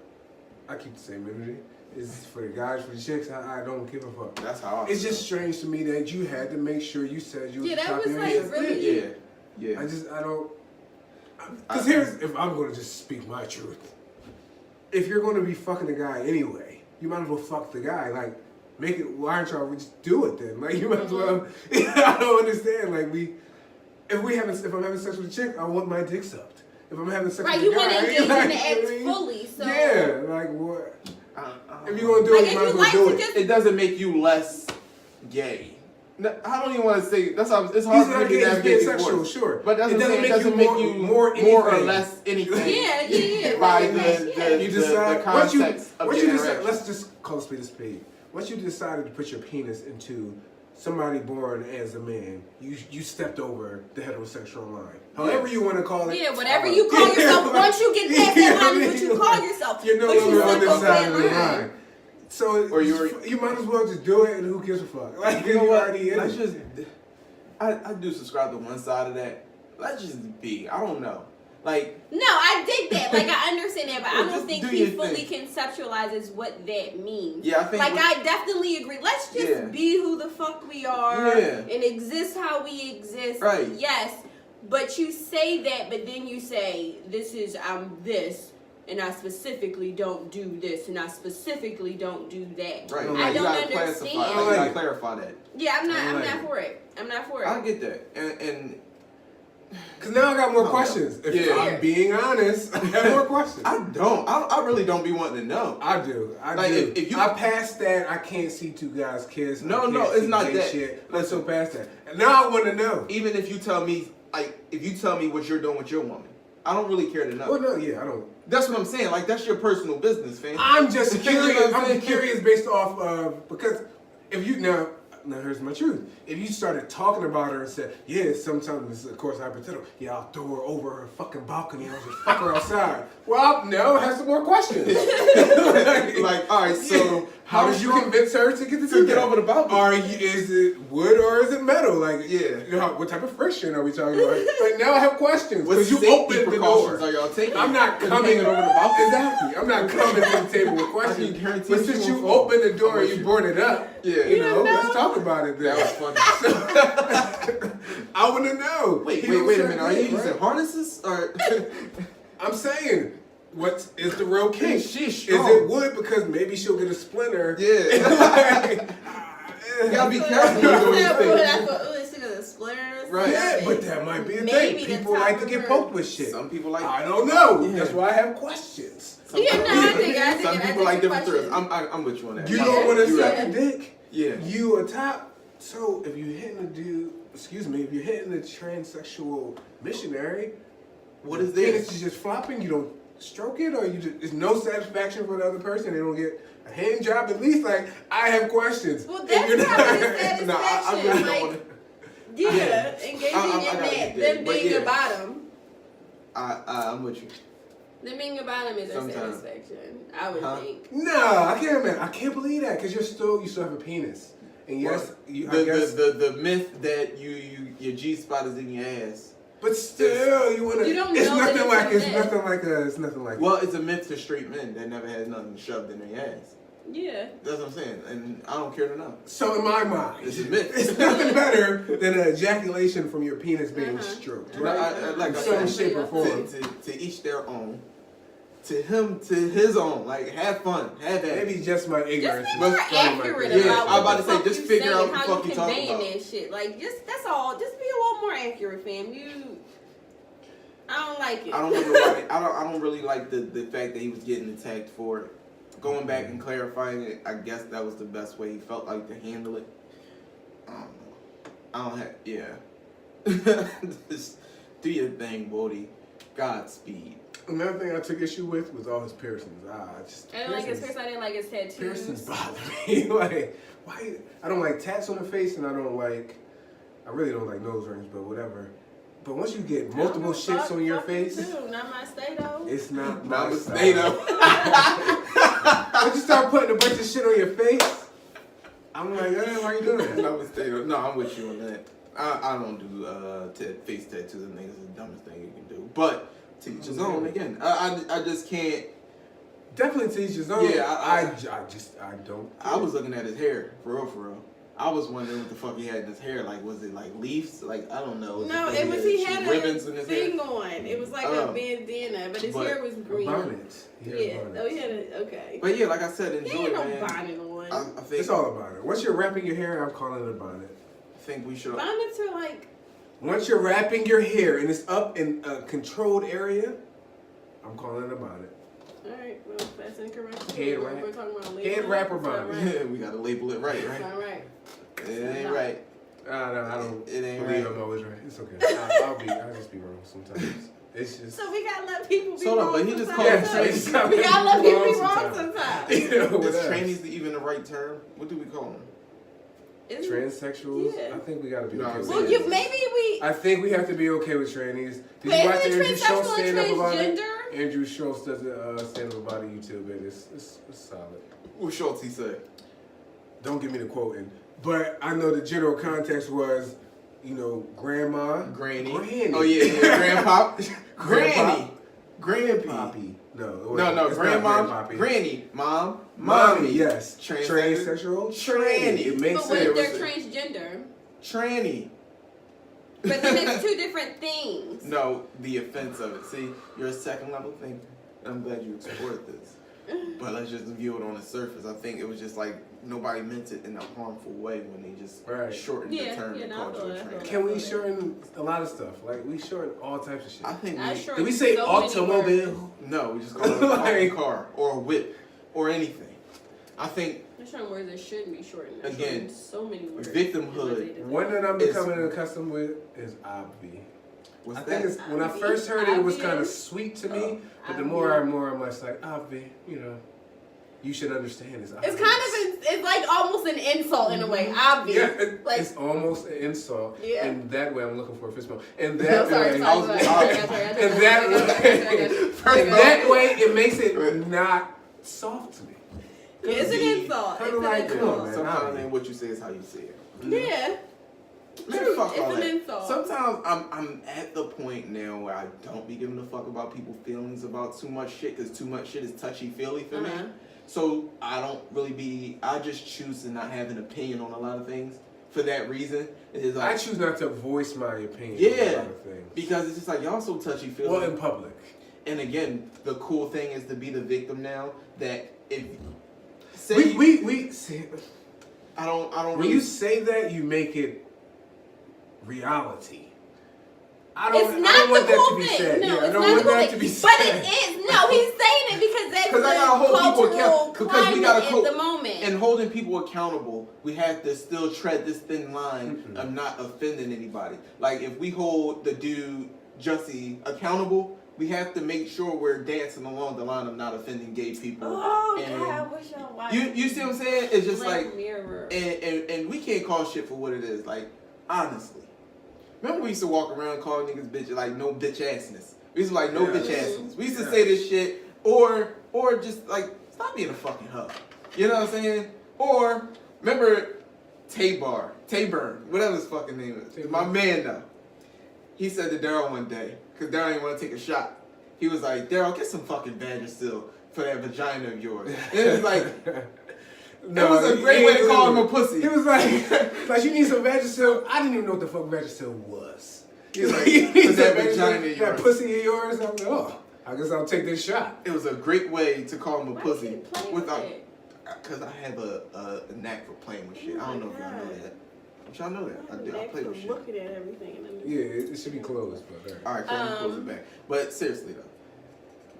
I keep the same energy. It's for the guys, for the chicks, I don't give a fuck. That's how I It's feel. just strange to me that you had to make sure you said you was Yeah, the that top was of your like head. really... Yeah. I don't... Because if I'm going to just speak my truth. If you're going to be fucking the guy anyway, you might as well fuck the guy. Like, make it, why aren't y'all just do it then? Like, you might as well... I don't understand. Like, if I'm having sex with a chick, I want my dick sucked. If I'm having sex with a you guy... want to engage in the like, act fully, so... Yeah, like, what? If you're going to do Like, it, you might as well do it. It doesn't make you less gay. No, I don't even want to say that's how it's hard He's for not me gay, to he's navigate pansexual, divorce. sure. But that's It what I'm saying. It doesn't make you more or anything. less anything. Yeah. By like, the You decide the context of once the you decide. interaction. Let's just call a spade a spade. Once you decided to put your penis into somebody born as a man, you stepped over the heterosexual line. However you want to call it. Yeah, whatever you call yourself. Once you get past that line, is what you call yourself. You're no But you longer on stepped this over side that of the line. line. So Or you might as well just do it, and who gives a fuck? Like You know what? already in Let's it. just. I do subscribe to one side of that. Let's just be. I don't know. Like. No, I dig that. Like, I understand that, but I Just don't think do he your fully thing. conceptualizes what that means. Yeah, I think. Like, I definitely agree. Let's just Yeah. be who the fuck we are Yeah. and exist how we exist. Right. Yes, but you say that, but then you say, I'm this, and I specifically don't do this, and I specifically don't do that. Right. I Like, don't you gotta understand. classify. Like, you gotta clarify that. Yeah, I'm Right. not for it. I'm not for it. I get that. And Because now I got more Oh, questions. If yeah. I'm being honest, I have more questions. I really don't be wanting to know. I do. Like, do. if you- I passed that. I can't see two guys kiss. No, I can't no, it's see not gay that. Shit. I'm so past that. And now I want to know. Even if you tell me, what you're doing with your woman, I don't really care to know. Well, no, yeah, I don't. That's what I'm saying. Like, that's your personal business, fam. I'm just You know curious. what I'm I'm saying? curious based off of because if you now now here's my truth. If you started talking about her and said, yeah, sometimes this is of course hypothetical. Yeah, I'll throw her over her fucking balcony and I'll just fuck her outside. Well, now I have some more questions. Like, all right, so how did you convince her to get over the balcony? Is it wood or is it metal? Like, yeah, you know, what type of friction are we talking about? Like, now I have questions. What you safety opened the precautions door. are y'all taking? I'm not coming over the balcony. Exactly. I'm not coming to the table with questions. But since you opened the door and you brought it up, you know, let's talk about it. Then. That was funny. I want to know. Wait a minute. Are you using harnesses or? I'm saying. What is the real kink? She's Is it wood because maybe she'll get a splinter? Yeah. You gotta be careful when you're doing these things. I thought, she got a splinter. Right. Yeah, but that might be a Maybe thing. the People top like to of get her- poked with shit. Some people like. I don't know. Yeah. That's why I have questions. Yeah, no, I think Some people like different thrills. questions. I'm with you on that. You don't want to You're suck right. a dick. Yeah. You a top. So if you hitting a dude, if you're hitting a transsexual missionary, What is this? this? You just flopping. You don't stroke it, or you just it's no satisfaction for the other person. They don't get a hand job. At least, like I have questions. Well, If that's you're probably not- satisfaction. No, I really don't want to. Yeah, engaging I in gotta that. get Them that, but being yeah. your bottom. I'm with you. Them being your bottom is a Sometimes. satisfaction. I would think. Nah, I can't, man. I can't believe that because you still have a penis, and yes, I guess. The myth that your G spot is in your ass. But still, you wanna. You don't it's know that nothing it's like a it's myth. nothing like a. It's nothing like. Well, it's a myth to straight men that never has nothing shoved in their ass. Yeah. That's what I'm saying, and I don't care to know. So in my mind, It's a myth. it's nothing better than an ejaculation from your penis being stroked, No, right? like I Some said, shape or form. to each their own. To him, to his own. Like, have fun, have that. Maybe just my ignorance. Just is be more starting my accurate career. Yeah, about I was what about the to say, fuck just you figure saying, out what the how fuck you you talking conveying about. that shit. Like, that's all. Just be a little more accurate, fam. I don't like it. I don't really like the fact that he was getting attacked for it. Going back and clarifying it, I guess that was the best way he felt like to handle it. I don't have, yeah. Just do your thing, Bodie. Godspeed. Another thing I took issue with was all his piercings. I didn't like his piercings. I didn't like his tattoos. Piercings bother me. Like, why? I don't like tats on the face, and I really don't like nose rings, but whatever. But once you get multiple shits on your face, not my stay though. it's not my Not style. mistake though. Once you start putting a bunch of shit on your face, I'm like, why you doing that? Not mistake. No, I'm with you on that. I don't do face tattoos. I think it's the dumbest thing you can do. But to each his own. Again, I just can't. Definitely to each his own. Yeah, I don't. I was looking at his hair, for real. I was wondering what the fuck he had in his hair. Like, was it like leaves? Like, I don't know. No, it was he had ribbons a in his thing hair. on. It was like a bandana, but his hair was green. Bonnet. Yeah. Oh, he had a okay. But yeah, like I said, He enjoy had it, no man. bonnet on. I think It's all about it. Once you're wrapping your hair, I'm calling it a bonnet. I think we should. Bonnets are like. Once you're wrapping your hair and it's up in a controlled area, I'm calling it a bonnet. Alright, well, that's incorrect. Head wrap. We're talking about Head wrap or bonnet? Right. We gotta label it right, It's right? all right. It ain't right. No, I don't It ain't believe right. I'm always right. It's okay. I'll just be wrong sometimes. It's just. So we gotta let people be Hold on, wrong but he just sometimes. called Yeah, them We gotta let people be wrong sometimes. sometimes. You know, with Is us. trainees even the right term? What do we call them? Transsexuals? Yeah. I think we gotta be No, okay with Well, that. you maybe we. I think we have to be okay with trainees. Did But you watch isn't Andrew Schultz transsexual stand up about it? transgender? Andrew Schultz does a stand up about it YouTube, and it's solid. What Schultz he said? Don't give me the quoting, but I know the general context was, grandma, Granny. granny. Oh yeah, grandpop. Grandpa. Granny. Grandpoppy. No, No, it's not grandma, grandpoppy. granny, mom, Mommy, yes. Transsexual? Transsexual. Tranny. It makes But what if sense. they're transgender? tranny. But then it's two different things. No, the offense of it. See, you're a second level thinker. I'm glad you explored this. But let's just view it on the surface. I think it was just like nobody meant it in a harmful way when they just shortened the term and called you a trans. Can we shorten a lot of stuff? Like, we shorten all types of shit. I think I we, shortened Did we say so many automobile? no, we just call it a car or a whip or anything. I think There's certain words that shouldn't be shortened. There's Again, so many words. victimhood. One that I'm becoming accustomed with is obvi. I think it's when I first heard it, it was kind of sweet to me. But the more I'm less like obvi, you should understand this. It's kind of it's like almost an insult in a way, obvious. Yeah, Like, it's almost an insult. Yeah. And that way, I'm looking for a fist bump. And no, that sorry, way, that way, it makes it not soft to me. it's an insult. Kinda It's like, an come on, insult. man. Sometimes man, what you say is how you say it. Yeah. Man, True, fuck it's all an that. insult. Sometimes I'm at the point now where I don't be giving a fuck about people's feelings about too much shit because too much shit is touchy-feely for me. So I don't really be. I just choose to not have an opinion on a lot of things for that reason. It is like I choose not to voice my opinion on a yeah, lot of things. because it's just like y'all so touchy-feely. Well, in public. And again, the cool thing is to be the victim now. That if say We say, I don't when really you say that, you make it reality. I It's don't not want the that cool to be thing. said. No, Yeah, I it's don't not want the cool that thing. to be said. But it is. No, he's saying it because that's because I gotta the hold people cultural accountable. Because we gotta climate at the moment. and holding people accountable, we have to still tread this thin line of not offending anybody. Like if we hold the dude Jussie accountable, we have to make sure we're dancing along the line of not offending gay people. Oh and God, I wish I watched. you see what I'm saying? It's just Black like Mirror. and we can't call shit for what it is. Like honestly, remember we used to walk around calling niggas bitch like no bitch assness. We used to like no Yes. bitch assness. We used to Yes. say this shit or just like stop being a fucking hoe. You know what I'm saying? Or remember Tay-Burn, whatever his fucking name is. Tay-Burn. My man though. He said to Daryl one day, because Daryl didn't want to take a shot. He was like, Daryl, get some fucking Vagisil for that vagina of yours. And it was like, No, it was a great way to call him a pussy. He was like you need some Vagisil. I didn't even know what the fuck Vagisil was. He was like, You need put that some vagina Vagisil, of that yours. pussy of yours. I'm like, oh, I guess I'll take this shot. It was a great way to call him a Why pussy. is he playing with it? Because I have a knack for playing with shit. Oh I don't my know if y'all know God. that. I'm trying to know that. I do. I play with shit. Looking at everything and then Yeah, it should be closed, but All right, close it back. But seriously though,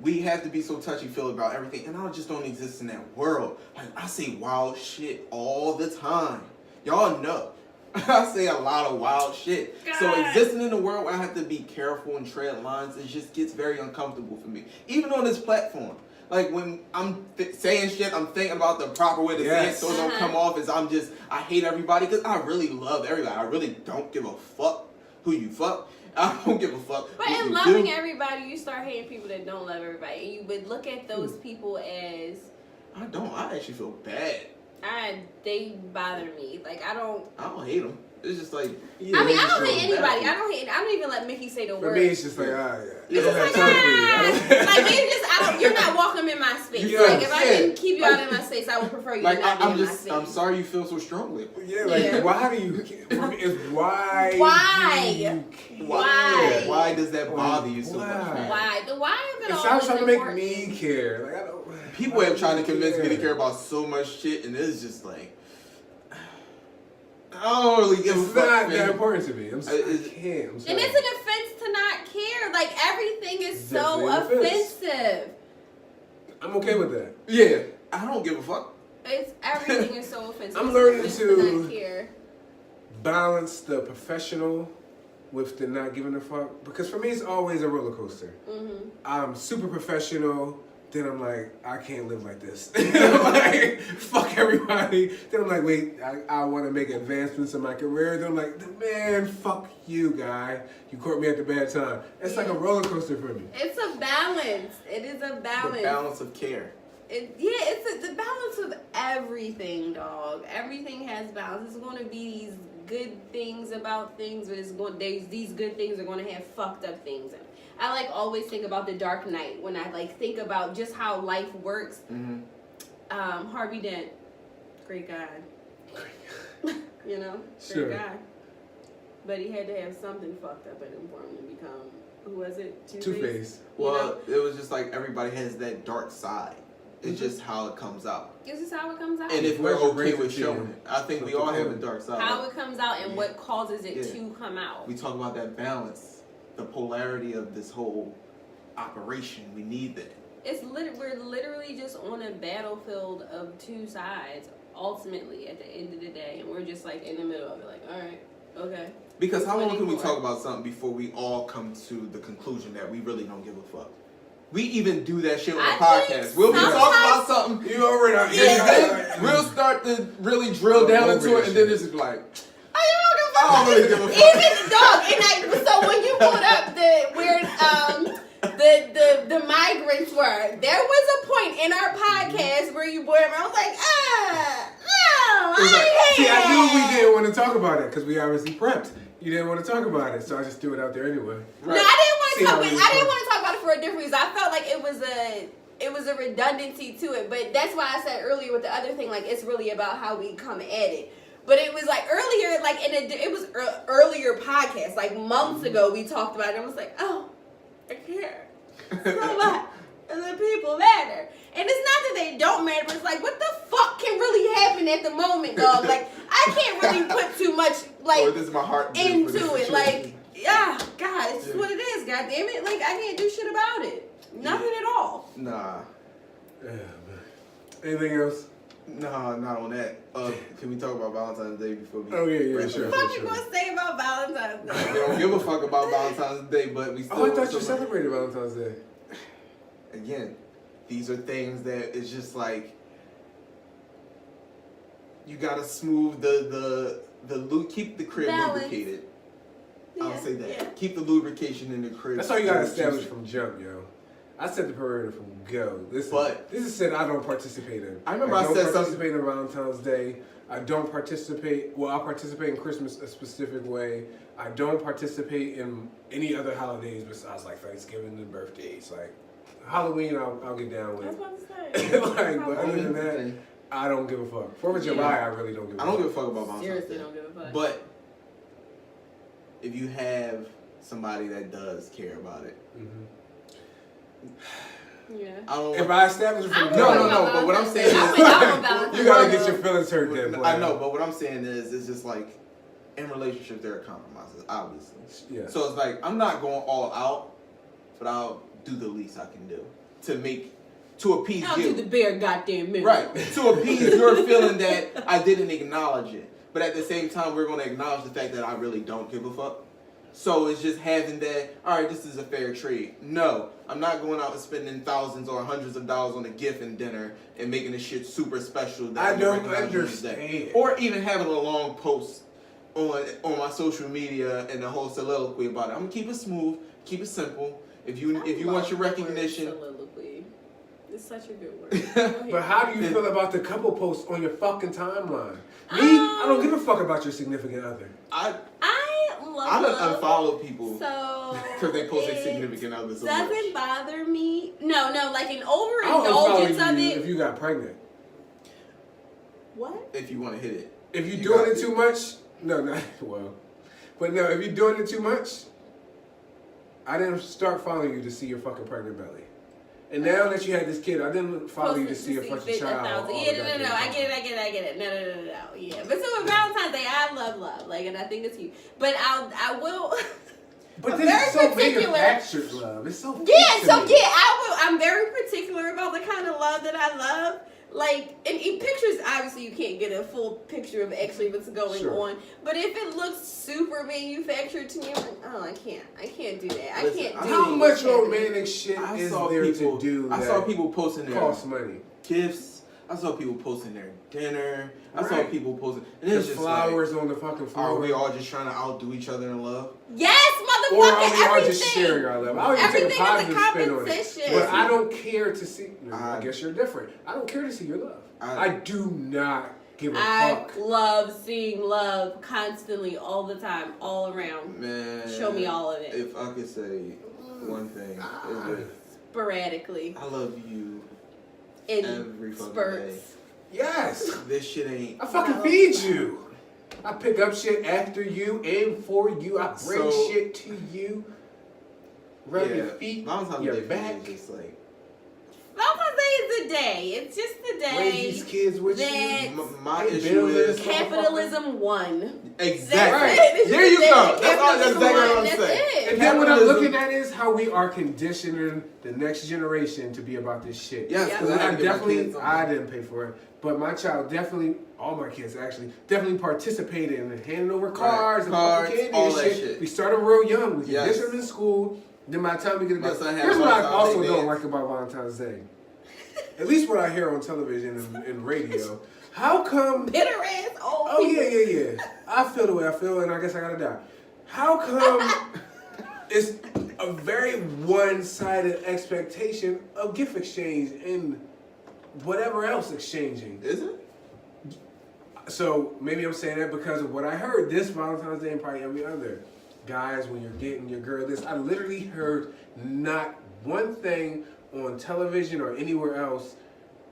we have to be so touchy-feely about everything, and I just don't exist in that world. Like I say wild shit all the time. Y'all know. I say a lot of wild shit. So God. existing in a world where I have to be careful and tread lines, it just gets very uncomfortable for me. Even on this platform. Like when I'm saying shit, I'm thinking about the proper way to say it Yes. so it don't come off as I hate everybody, because I really love everybody. I really don't give a fuck who you fuck. I don't give a fuck. But what in you loving do. everybody, you start hating people that don't love everybody. And you would look at those people as, I don't. I actually feel bad. they bother me. Like, I don't hate them. It's just like I mean, I don't feel hate anybody. bad. I don't even let Mickey say the for word. me, it's just like, yeah. It's I don't just have like, time for you. I don't- like maybe just you're not welcome in my space. Yeah, Like if I yeah. can keep you out of my space, I would prefer you Like not be I'm in my just space. I'm sorry you feel so strongly. Yeah, like Yeah. why do you? For me, it's why? Why? Do you care? Why? Why does that bother you so much? Why? Why? The why is it It always sounds trying to make important? me care. Like I don't. People why have do tried to you convince me to care about so much shit, and it's just like I don't really give a It's fuck. not man. that important to me. I It's- can't. I'm sorry. And it's an offense to not care. Like everything is so Definitely an offense. offensive. I'm okay with that. Yeah, I don't give a fuck. It's everything is so offensive. I'm It's learning offense to- not care. Balance the professional with the not giving a fuck, because for me it's always a roller coaster. Mm-hmm. I'm super professional, then I'm like, I can't live like this. I'm like, fuck everybody. Then I'm like, wait, I want to make advancements in my career. Then I'm like, man, fuck you, guy. You caught me at the bad time. It's like a roller coaster for me. It's a balance. It is a balance. The balance of care. It's the balance of everything, dog. Everything has balance. There's going to be these good things about things, but these good things are going to have fucked up things. I like always think about The Dark Knight when I like think about just how life works. Mm-hmm. Harvey Dent, great guy. You know, great Sure. guy. But he had to have something fucked up in him for him to become, who was it? Two-Face. Well, it was just like everybody has that dark side. It's just how it comes out. This is how it comes out. And if we're Pleasure okay brings with it to showing you. it, I think we all have a dark side. how it comes out and what causes it Yeah. to come out. We talk about that balance, the polarity of this whole operation. We need that. We're literally just on a battlefield of two sides, ultimately, at the end of the day. And we're just like in the middle of it, like, all right, okay. Because how long can we 24. talk about something before we all come to the conclusion that we really don't give a fuck? We even do that shit on the I think podcast. We'll be talking about something. You already are. Then we'll start to really drill down into it, and then it's like, I don't really give a fuck. Even dog, so when you put up the migrants were, there was a point in our podcast where you brought him. I was like, no, See, I knew we didn't want to talk about it because we obviously prepped. You didn't want to talk about it, so I just threw it out there anyway. Right. No, I didn't want to talk about it for a different reason. I felt like it was a redundancy to it, but that's why I said earlier with the other thing, like it's really about how we come at it. But it was like earlier, like it was earlier podcast, like months ago we talked about it. And I was like, oh, I care so much, and the people matter. And it's not that they don't matter, but it's like, what the fuck can really happen at the moment, dog? Like, I can't really put too much, like, this is my heart into it. Like, yeah, God, it's just what it is, God damn it. Like, I can't do shit about it. Nothing at all. Nah. Yeah, man. Anything else? Nah, not on that. Can we talk about Valentine's Day before we... Oh, yeah, sure. What the fuck you gonna say about Valentine's Day? We don't give a fuck about Valentine's Day, but we still... Oh, I thought you celebrated Valentine's Day. Again, these are things that it's just like... You gotta smooth the keep the crib lubricated. I'll say that. Yeah. Keep the lubrication in the crib. That's all you gotta establish from jump, yo. I set the perimeter from go. This is shit I don't participate in. I remember I said something. Participate in Valentine's Day. I don't participate. Well, I'll participate in Christmas a specific way. I don't participate in any other holidays besides like Thanksgiving and birthdays. Like Halloween, I'll get down with. That's what I'm saying. Like, but other than that, I don't give a fuck. 4th of July, I really don't give a fuck. I don't give a fuck about Valentine's Day. Seriously, don't give a fuck. But if you have somebody that does care about it. Yeah. If I establish it from no. But what I'm saying is, you gotta get your feelings hurt. Then I know, but what I'm saying is, it's just like in relationships there are compromises, obviously. Yeah. So it's like I'm not going all out, but I'll do the least I can do to appease I'll you. do the bare goddamn minute. Right. To appease your feeling that I didn't acknowledge it, but at the same time we're going to acknowledge the fact that I really don't give a fuck. So it's just having that, all right, this is a fair trade. No, I'm not going out and spending thousands or hundreds of dollars on a gift and dinner and making this shit super special. That I don't understand. Or even having a long post on my social media and the whole soliloquy about it. I'm gonna keep it smooth, keep it simple. If you want your recognition. Soliloquy. It's such a good word. But how do you feel about the couple posts on your fucking timeline? I don't give a fuck about your significant other. I don't unfollow people because they post their significant other so much. Doesn't bother me. No, like an overindulgence of it. If you got pregnant. What? If you want to hit it. If you're doing it too much, but no, if you're doing it too much, I didn't start following you to see your fucking pregnant belly. And now that you had this kid, I didn't follow you to see your fucking child. Yeah, no, I get it. No. Yeah, but so with Valentine's Day, I love, like, and I think it's cute. But I will. But this is so manufactured love. It's so. I'm very particular about the kind of love that I love. Like, in pictures, obviously you can't get a full picture of actually what's going on. But if it looks super manufactured to me, I'm like, oh, I can't do that. Listen, I can't do how much romantic shit is there to do? I saw people posting their cost money gifts. I saw people posting their dinner. I saw people posting and the flowers on the fucking floor. Are we all just trying to outdo each other in love? Yes, motherfucker. Or are we all everything. just sharing our love? I don't even take a positive spin on it. But I don't care to see. I guess you're different. I don't care to see your love. I do not give a fuck. I love seeing love constantly, all the time, all around. Man, show me all of it. If I could say one thing, sporadically. I love you. In every fucking spurts. day. Yes. This shit ain't. I fucking feed you. I pick up shit after you and for you. I bring shit to you. Rub your feet, your back. Just like. Valentine's Day is the day. It's just the day. Raise these kids with you. My issue is capitalism won. Exactly. Right. There you go. That's exactly what I'm saying. And then what I'm looking at is how we are conditioning the next generation to be about this shit. Yes, because I didn't pay for it, but my child definitely, all my kids actually, definitely participated in handing over cars and fucking candy all and that shit. We started real young. We conditioned them in school. Then by the time we get My to son had here's what I Valentine's also Day don't dance. like about Valentine's Day. At least what I hear on television and radio. How come? Bitter ass old Oh people. yeah. I feel the way I feel, and I guess I gotta die. How come it's a very one-sided expectation of gift exchange and whatever else exchanging? Is it? So maybe I'm saying that because of what I heard this Valentine's Day and probably every other. Guys, when you're getting your girl this, I literally heard not one thing on television or anywhere else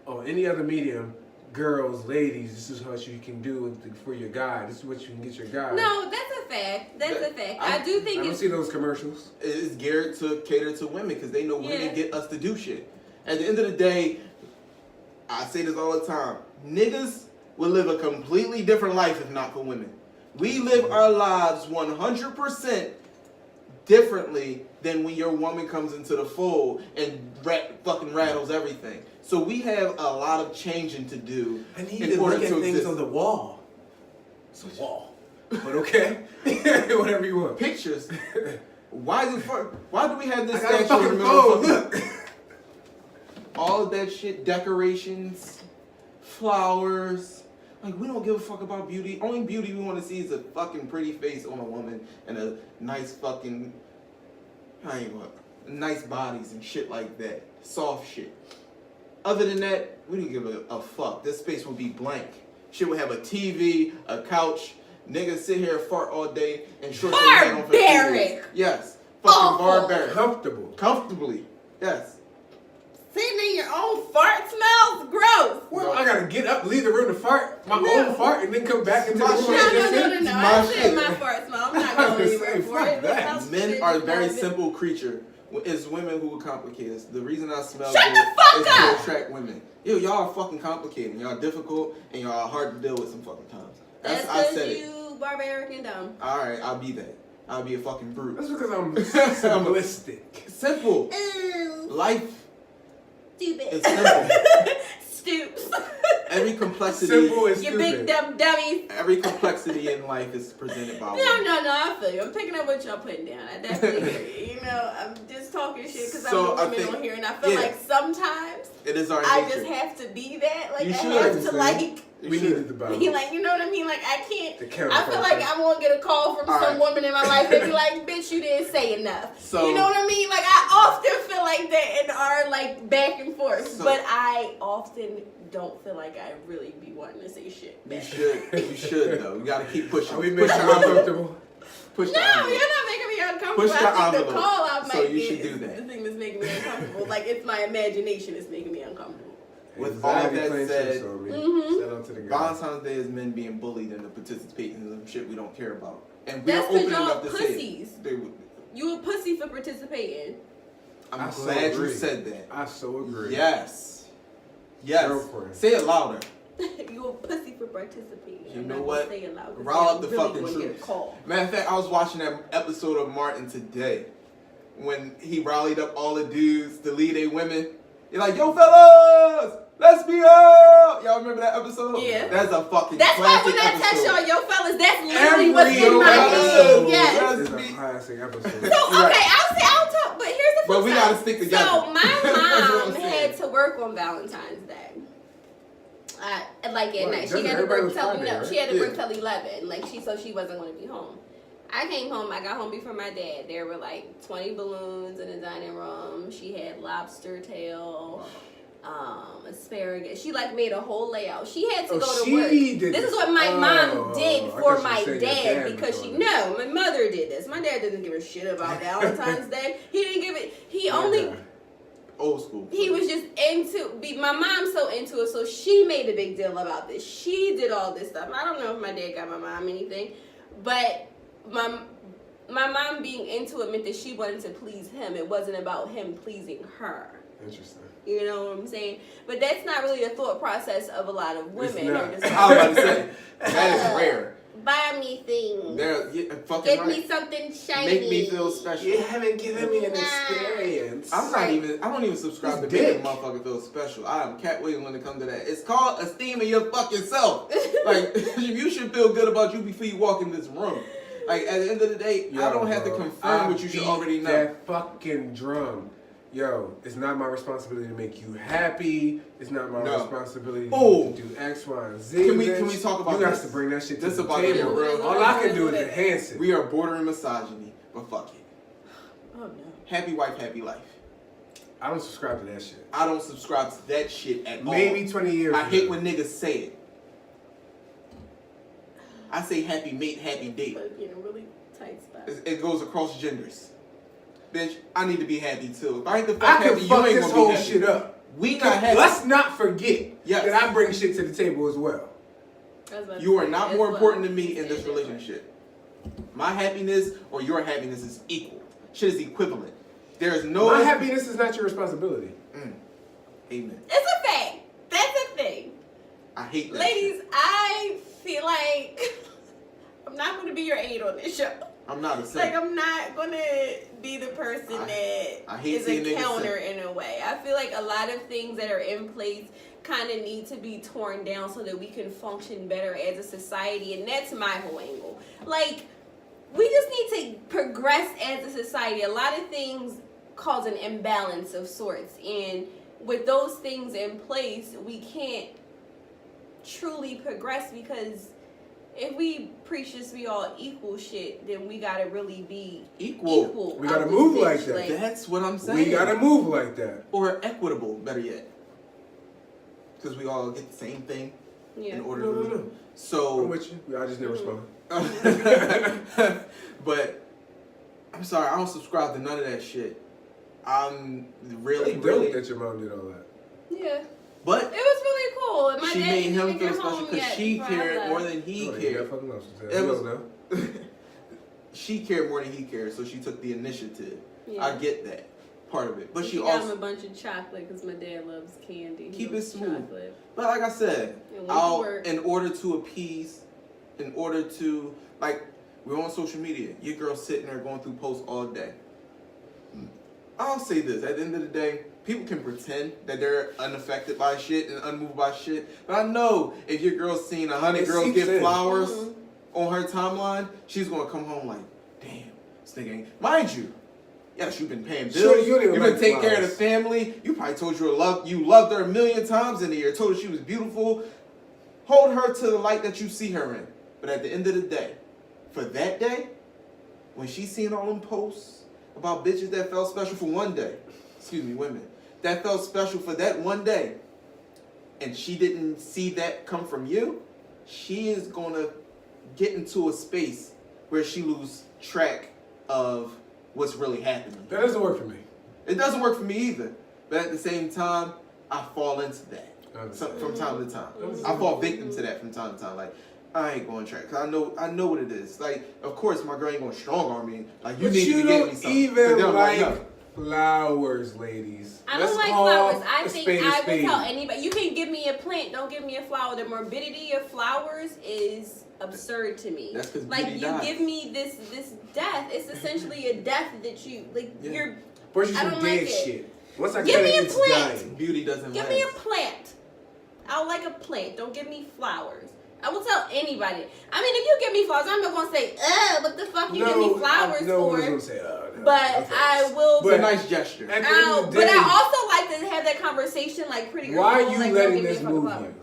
or any other medium. Girls, ladies, this is what you can do for your guy. This is what you can get your guy. No, that's a fact. That's a fact. I do think I don't it's see those commercials. It's geared to cater to women because they know Yeah. women get us to do shit. At the end of the day, I say this all the time. Niggas will live a completely different life if not for women. We live our lives 100% differently than when your woman comes into the fold and fucking rattles everything. So we have a lot of changing to do. I need in to order look at to things exist. on the wall. It's a wall. But okay. Whatever you want. Pictures. Why do we have this I got a statue in fucking the middle phone. of Look. all of that shit, decorations, flowers. Like, we don't give a fuck about beauty. Only beauty we want to see is a fucking pretty face on a woman and a nice fucking, nice bodies and shit like that. Soft shit. Other than that, we don't give a fuck. This space will be blank. Shit would have a TV, a couch. Niggas sit here and fart all day and short their head on for 2 Barbaric. years. Yes. Fucking Awful. barbaric. Comfortable. Comfortably. Yes. sitting in your own fart smells gross. Well, I gotta get up, leave the room to fart, my No. own fart, and then come back into the My room. shit. like this. No. My I said shit. my fart smell. I'm not I going was anywhere saying, for fuck it. that. House Men shit are a is very private. simple creature. It's women who complicate us. The reason I smell Shut good the fuck is up! to attract women. Y'all are fucking complicated. Y'all are difficult and y'all are hard to deal with some fucking times. That's I said because it. you barbaric and dumb. Alright, I'll be that. I'll be a fucking brute. That's because I'm simplistic. Simple. Ooh, Life stupid. is simple. Stoops. Every complexity Simple and You stupid. big dumb dummies. every complexity in life is presented by No, women. I feel you. I'm picking up what y'all putting down. I definitely hear you. You know, I'm just talking shit because So, I'm I a woman think- on here, and I feel yeah. like sometimes It is our I nature. just have to be that. Like You I should, have I'm to saying. like. You We should. needed the balance. Be like, you know what I mean? Like I can't. The I counterpart. feel like I'm gonna get a call from All some right. woman in my life and be like, "Bitch, you didn't say enough." So- you know what I mean? Like I often feel like that in our like back and forth, So- but I often don't feel like I really be wanting to say shit. You back. should. You should though. You gotta keep pushing. Are we Push making the you envelope. uncomfortable? Push the No, envelope. you're not making me uncomfortable. Push the I think envelope. the call out So might you be should do is that. the thing that's making me uncomfortable. Like it's my imagination that's making me uncomfortable. With all Anxiety that playing said, tricks on me. Mhm. Shout out to the guys. Valentine's Day is men being bullied into participating in some shit we don't care about. And we That's are 'cause open y'all enough to pussies. say it. Dude, You a pussy for participating. I'm I so glad you agree. said that. I so agree. Yes. Yes. Girlfriend. Say it louder. You a pussy for participating. You I'm know not what? gonna say it loud 'cause Roll then up the I'm really fucking gonna get a truth. call. Matter of fact, I was watching that episode of Martin today when he rallied up all the dudes to lead a women. You're like, yo, fellas, let's be up. Y'all remember that episode? Yeah. That's a fucking That's why classic when I text episode. y'all, yo fellas, that's literally what's Every in my episode head. Yes. Yes. is a me. classic episode. So okay, I'll talk, but here's the flip But we side. gotta stick together. So my That's what I'm mom saying. had to work on Valentine's Day. Like at What, night, she doesn't had to everybody work was till Friday, no, right? she had to work Yeah. till 11. Like she wasn't going to be home. I came home. I got home before my dad. There were like 20 balloons in the dining room. She had lobster tail, asparagus. She like made a whole layout. She had to Oh, go to she work. did This is this. what my Oh, mom did I for thought you my said your dad dad because was she doing it. my mother did this. My dad doesn't give a shit about Valentine's Day. He didn't give it. He only. Old school. He was just my mom's so into it, so she made a big deal about this. She did all this stuff. I don't know if my dad got my mom anything, but my mom being into it meant that she wanted to please him. It wasn't about him pleasing her. Interesting. You know what I'm saying? But that's not really the thought process of a lot of women. not. They're just I was about to say, that is rare. buy me things. They're fucking Give right. me something shiny. Make me feel special. You haven't given me an Nah. experience. I don't even subscribe to It's making a dick. motherfucker feel special. I am Cat Williams when it comes to that. It's called esteeming your fucking self. Like, you should feel good about you before you walk in this room. Like, at the end of the day, I don't have to confirm what you should already know. That fucking drum. Yo, it's not my responsibility to make you happy. It's not my responsibility to do X, Y, and Z. Can we talk about this? You this? got to bring that shit to This the about table. real. All I can do is enhance it. We are bordering misogyny, but fuck it. Oh no. Happy wife, happy life. I don't subscribe to that shit. I don't subscribe to that shit at all. Maybe 20 years I ago. hate when niggas say it. I say happy mate, happy date. But in a really tight spot. It goes across genders. Bitch, I need to be happy too. If I ain't the fuck I can happy, fuck you ain't this gonna whole be happy. shit up. We not happy. Let's not forget Yes. that I bring shit to the table as well. You are not more important to me in this relationship. My happiness or your happiness is equal. Shit is equivalent. There is no... My happiness is not your responsibility. Amen. It's a fact. That's a thing. I hate that. Ladies, shit. I feel like I'm not going to be your aide on this show. I'm not a simp. Like, I'm not going to be the person I that hate is seeing a niggas counter simp. in a way. I feel like a lot of things that are in place kind of need to be torn down so that we can function better as a society, and that's my whole angle. Like, we just need to progress as a society. A lot of things cause an imbalance of sorts, and with those things in place, we can't truly progress, because if we preach this we all equal shit, then we gotta really be equal. We gotta out move this like bitch. that. That's what I'm saying. We gotta move like that. Or equitable, better yet. Because we all get the same thing in order to live. No. So... I'm with you. I just never respond. But I'm sorry, I don't subscribe to none of that shit. I'm really, That's really... dope that your mom did all that. Yeah. But It was really cool. And my she dad made didn't him even feel get special home because yet she before I cared left. more than he Oh, you cared. got fucking lost. It was- know. She cared more than he cared, so she took the initiative. Yeah. I get that part of it. But she got him also... a bunch of chocolate because my dad loves candy. He Keep it loves smooth. chocolate. But like I said, It went to work. in order to appease, in order to, like, we're on social media. Your girl's sitting there going through posts all day. I'll say this, at the end of the day, people can pretend that they're unaffected by shit and unmoved by shit. But I know if your girl's seen 100 girls seeps get in. flowers Mm-hmm. on her timeline, she's going to come home like, damn, this nigga ain't... Mind you, yes, you've been paying bills. Sure, you don't even You've been like taking care of the flowers. family. You probably told you loved her 1,000,000 times in a year. Told her she was beautiful. Hold her to the light that you see her in. But at the end of the day, for that day, when she's seeing all them posts about bitches that felt special for one day, excuse me, women, that felt special for that one day, and she didn't see that come from you, she is going to get into a space where she lose track of what's really happening. That doesn't work for me. It doesn't work for me either. But at the same time, I fall into that from time to time. I fall victim to that from time to time. Like, I ain't going to track. Cause I know what it is. Like, of course, my girl ain't going to strong arm me. Like, you But need you to be getting me don't something. even But like no. flowers, ladies. I Let's don't like call flowers. I a think spade a I will spade. tell anybody. You can give me a plant, don't give me a flower. The morbidity of flowers is absurd to me. That's 'cause like beauty you dies. give me this death. It's essentially a death that you like. Yeah. You're But you I some don't dead like it. shit. Once I Give cut me it, a it's plant. dying. Beauty doesn't give last. me a plant. I like a plant. Don't give me flowers. I will tell anybody. I mean, if you give me flowers, I'm not gonna say, what the fuck you give me flowers no for? one's gonna say, no, But okay. I will. It's a nice gesture. At the end of the But day, I also like to have that conversation, like pretty girl. why are you like, don't letting give me this a fucking move flower. you?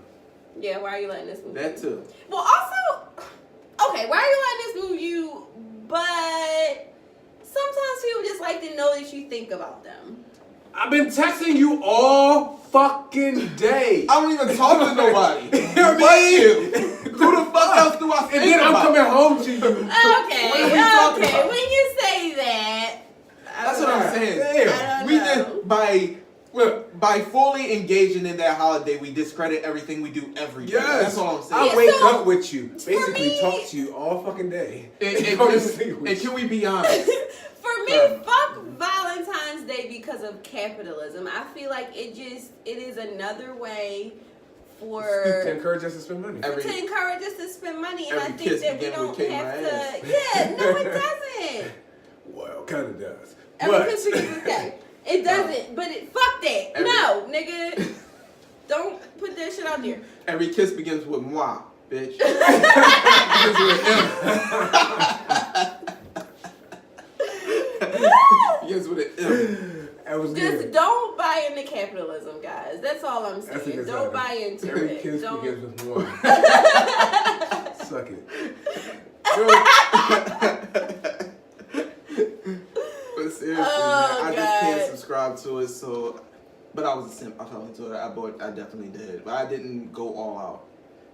Yeah, why are you letting this move That you? too. Well, also, okay, why are you letting this move you? But sometimes people just like to know that you think about them. I've been texting you all fucking day. I don't even talk to nobody. I But mean, you. Who the fuck else do I think and then I'm about? coming home to you. Okay, What are we talking okay. about? When you say that, That's what I'm saying. Damn. I don't We know. did by fully engaging in that holiday, we discredit everything we do every day. Yes. That's all I'm saying. I wake so, up with you. Basically me- talk to you all fucking day. And Go to sleep with and you. can we be honest? For me, fuck Valentine's Day because of capitalism. I feel like it is another way To for encourage us to spend money. to encourage us to spend money, and I every think kiss that we began with don't "K my have ass." to. Yeah, no, it doesn't. Well, kind of does. Every But kiss begins with K. It doesn't, but fuck that. No, nigga, don't put that shit out there. Every kiss begins with Muah, bitch. That was Just good. don't buy into capitalism, guys. That's all I'm That's a saying. good Don't title. buy into Every it. kiss Don't. begins with one. Suck it. But seriously, Oh, man, I just God. can't subscribe to it. So, but I was a simp. I fell into it. I definitely did, but I didn't go all out.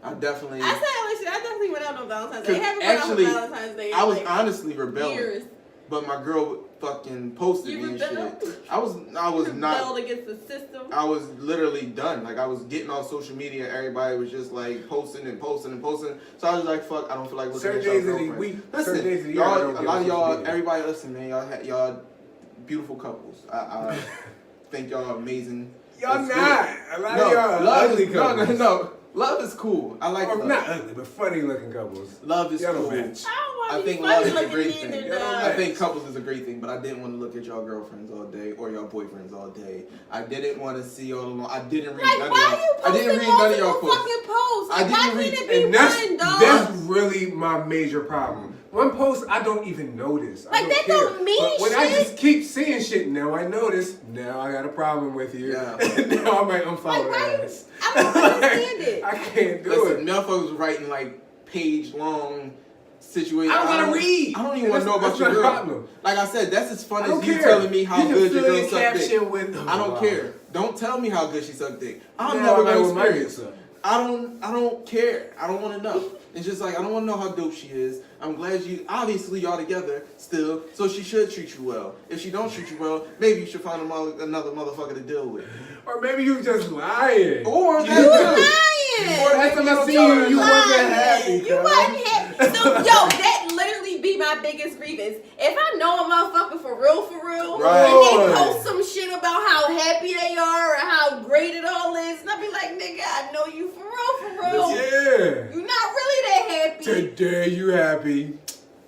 I definitely went out on Valentine's Day. I 'Cause haven't went out actually, on Valentine's Day in I was like honestly rebelling. years. But my girl fucking posted You me and rebelled? shit. I was Rebelled not. against the system. I was literally done. Like I was getting on social media. Everybody was just like posting and posting and posting. So I was like, "Fuck! I don't feel like looking Certain at y'all days of the girlfriends." week, Listen, certain days of the year, I y'all, don't a get lot on of social y'all, media. everybody, listen, man. Y'all beautiful couples. I think y'all amazing. Y'all That's not. good. A lot of y'all are love ugly is, couples. no. Love is cool. I like Or love. not ugly, but funny looking couples. Love is Y'all don't cool. match. I don't want I to be think funny love is a looking great either, thing. Yeah, dog. I think couples is a great thing, but I didn't want to look at y'all girlfriends all day or y'all boyfriends all day. I didn't want to see all along. I didn't read Like, none of why y'all. are you I didn't posting read none of y'all multiple posts. fucking posts? I Like, why didn't read- can't it be And one, dog? that's really my major problem. One post I don't even notice. I Like, don't that care. don't mean but when I shit. just keep seeing shit, now I notice. Now I got a problem with you. Yeah. Now I might unfollow Like, why you- ass. I don't understand it. I can't do Listen, it. motherfuckers was writing like page long situations. I don't wanna read. I don't even And want to know that's about your my girl. problem. Like I said, that's as fun I as don't you care. telling me how You can good your fill girl your sucked dick. caption with, I don't wow. care. Don't tell me how good she sucked dick. I'm Now never I like gonna what my dick experience it. suck. I don't care. I don't want to know. It's just like I don't want to know how dope she is. I'm glad obviously y'all together still, so she should treat you well. If she don't treat you well, maybe you should find another motherfucker to deal with. Or maybe you just lying. Or You that too. lying. Or Last time I maybe seen you you, you lying. wasn't happy. You wasn't happy. So, yo, that literally be my biggest grievance. If I know a motherfucker for real, Right. and they post some shit about how happy they are or how great it all is, and I be like, nigga, I know you for real. Yeah. You're not really that happy. Today you happy.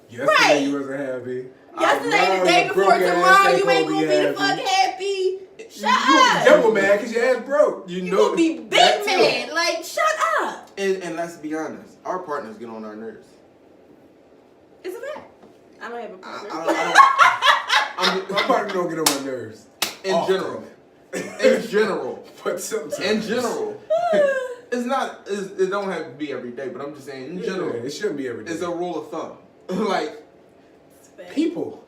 Yesterday Right. you wasn't happy. Yesterday, Tomorrow the day you before broke ass tomorrow, ain't you ain't gonna be the happy. fuck happy. Shut You up. double mad because your ass broke. You gonna be big that too. man. Like, shut up. And let's be honest, our partners get on our nerves. It's a fact. I don't have a partner. My partner don't get on my nerves. In Often. general. In general. But sometimes. In general. It don't have to be every day, but I'm just saying in general. Yeah, it shouldn't be every day. It's a rule of thumb. Like people.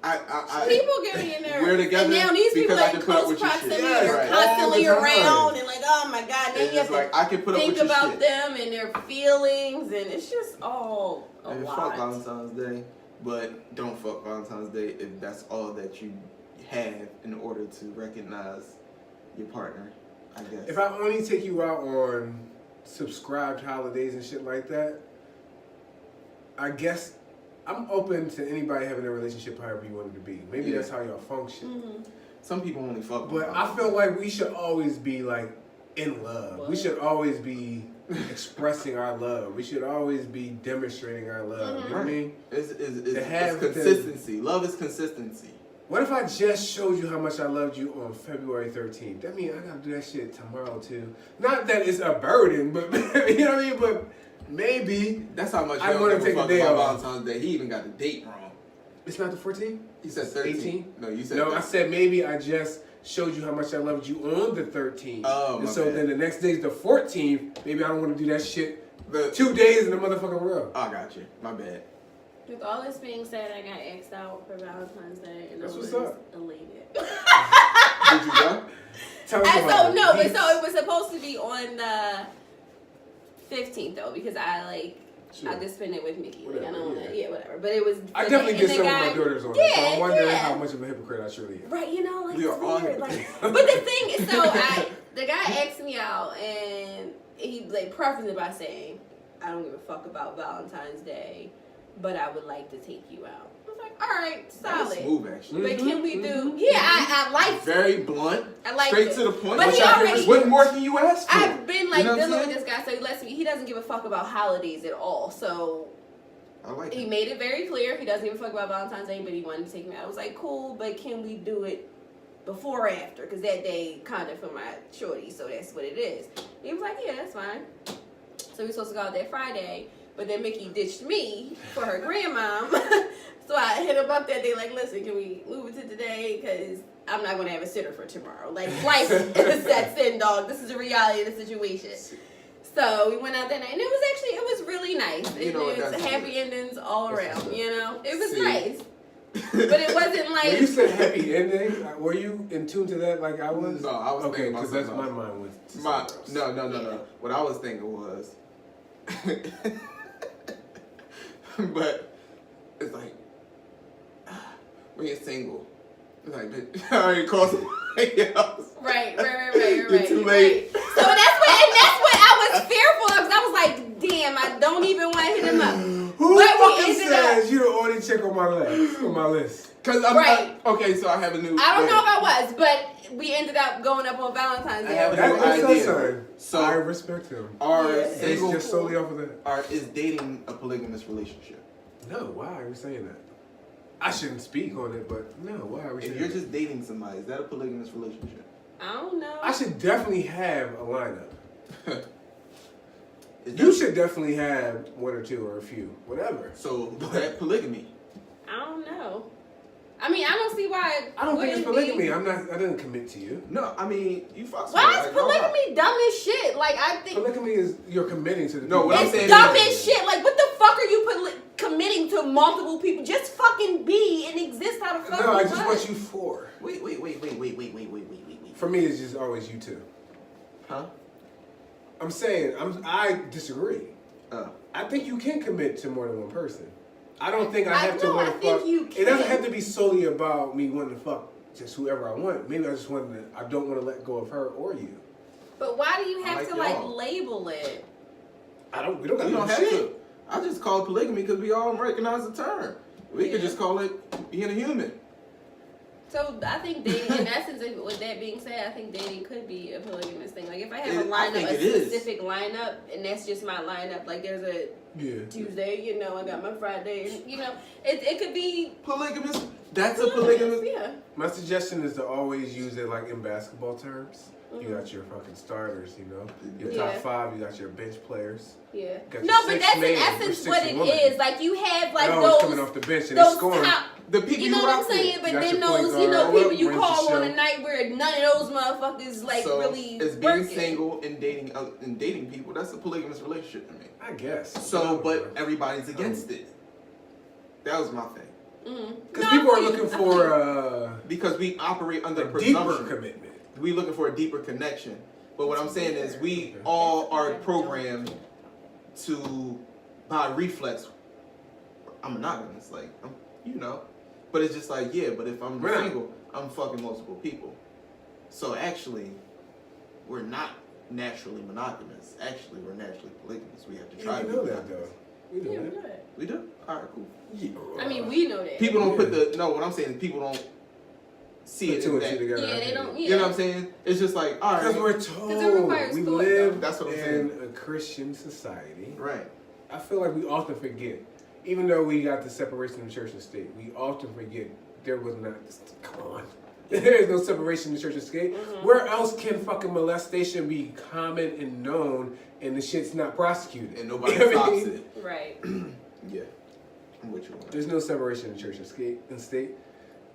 People get on your nerves. We're together and now these people because I are in can put up close with your shit. proximity. Yeah, They're right. constantly All the time. around and like, oh my god, then It's you have just to like I can put up think with your about shit. them and their feelings, and it's just all a And lot. fuck Valentine's Day, but don't fuck Valentine's Day if that's all that you have in order to recognize your partner, I guess. If I only take you out on subscribed holidays and shit like that, I guess I'm open to anybody having a relationship however you want it to be. Maybe Yeah. that's how y'all function. Mm-hmm. Some people only fuck on But I Valentine's feel Day. like we should always be like in love. We What? should always be expressing our love. We should always be demonstrating our love. You know what I mean? It's consistency. Love is consistency. What if I just showed you how much I loved you on February 13th? That means I gotta do that shit tomorrow too. Not that it's a burden, but you know what I mean? But maybe That's how much I y'all wanna give a take a fuck day about off. Valentine's Day. He even got the date wrong. it's not the 14th? He said 13. 18? No, you said No, I 13. said maybe I just showed you how much I loved you on the 13th. Oh, and my so bad. then the next day's the 14th. Maybe I don't want to do that shit The- 2 days in a motherfucking row. I got you. My bad. With all this being said, I got asked out for Valentine's Day, and That's I what's was up. elated. Did you go? Tell me And about so no, it. but so it was supposed to be on the 15th though, because I Sure. just spent it with Mickey. Like, I Whatever, don't want yeah. to, whatever. But it was. I definitely and get the some guy- of my daughters on it, so I'm Yeah, wondering yeah. how much of a hypocrite I truly am. Right, you know, like We it's are all weird. Like, hypocrites. but the thing is, so the guy asked me out, and he prefaced it by saying, "I don't give a fuck about Valentine's Day, but I would like to take you out." I was like, "All right, That was solid." smooth, actually. But can we do? Mhm. Yeah, I liked it. Very blunt. I liked straight it. to the point. But Which he I already- can- What more can you ask for? I've been like You know what I'm dealing with saying? this guy, so he doesn't give a fuck about holidays at all. So I like he it. made it very clear he doesn't give a fuck about Valentine's Day, but he wanted to take me out. I was like, cool, but can we do it before or after? Because that day kind of for my shorty, so that's what it is. He was like, yeah, that's fine. So we were supposed to go out that Friday. But then Mickey ditched me for her grandmom. So I hit him up that day, like, listen, can we move it to today? Because I'm not going to have a sitter for tomorrow. Like, life sets in, dog. This is the reality of the situation. So we went out that night, and it was really nice. You know, it was happy endings all around, you know? It was nice. But it wasn't like... When you said happy ending, were you in tune to that like I was? No, I was okay, thinking about because that's something my else. mind went to My, something else. no. What I was thinking was, but it's like when you're single, it's like bitch, I already called somebody else. Right. You're too late. Right. So that's what I was fearful of, because I was like, damn, I don't even want to hit him up. Who But we fucking ended says you the only chick on my list? Cause Right. Okay, so I have a new. I don't know if I was, but we ended up going up on Valentine's I Day. have a That's new his idea. son. So I respect him. Are Yeah. It's single just solely off of that. is dating a polygamous relationship? No, why are we saying that? I shouldn't speak on it, but no, why are we saying If you're that? just dating somebody, is that a polygamous relationship? I don't know. I should definitely have a lineup. Is You that- should definitely have one or two or a few, whatever. So is that polygamy? I don't know. I mean, I don't see why. I don't think it's wouldn't polygamy. be- I didn't commit to you. No, I mean you fuck. Why is polygamy dumb as shit? Like, I think Polygamy is you're committing to the No, people. what I'm it's saying dumb is- as shit. Like, what the fuck are you committing to multiple people? Just fucking be and exist how the fuck No, you I just want. want you four. Wait. For me, it's just always you two. Huh? I'm saying I disagree. Oh. I think you can commit to more than one person. I don't think I have to know, want I to think fuck. you It doesn't can. have to be solely about me wanting to fuck just whoever I want. Maybe I just want to. I don't want to let go of her or you. But why do you I have like to y'all. label it? We don't got We no don't have shit. to. I just call it polygamy because we all recognize the term. We could Yeah. just call it being a human. So I think dating, in essence, with that being said, I think dating could be a polygamous thing. Like, if I have a I lineup, think a it is. specific lineup, and that's just my lineup. Like, there's a Yeah. Tuesday, you know, I got my Friday, and, you know, it could be Polygamous? That's a polygamous. Yeah. My suggestion is to always use it like in basketball terms. You Mhm. got your fucking starters, you know, your Yeah. top five. You got your bench players. Yeah. Got No, your but six that's in man, your essence six what it woman. is. Like, you have like They're always coming those off the bench and they're those scoring. top. The people You know you what I'm rock with. saying? But got then your point those, you know, guard, people you runs the call on show. a night where none of those motherfuckers like So really is being working. single and dating people, that's a polygamous relationship to me. I guess. So, but everybody's against it. That was my thing. Because people are looking for Because we operate under a deeper presumption. commitment. We looking for a deeper connection. But what I'm saying is we all are programmed to, by reflex, I'm monogamous. Like, you know. But it's just like, yeah, but if I'm Right. single, I'm fucking multiple people. So actually, we're not naturally monogamous. Actually, we're naturally polygamous. We have to try You to know be that monogamous. though. You know Yeah, we that. know that. We do? Alright, cool. Yeah. I mean, we know that. People don't Yeah. put the, no, what I'm saying is people don't see Put it two in and two that. together. Yeah, they don't. Yeah. You know what I'm saying? It's just like, alright. Because we're it told requires we thought, live though. That's what I'm in saying. a Christian society. Right. I feel like we often forget, even though we got the separation of church and state, we often forget there was not. Come on. There is no separation in church and state. Where else can fucking molestation be common and known and the shit's not prosecuted? And nobody You know what I stops mean? it. Right. Yeah. I'm with you on that. There's no separation in church and state.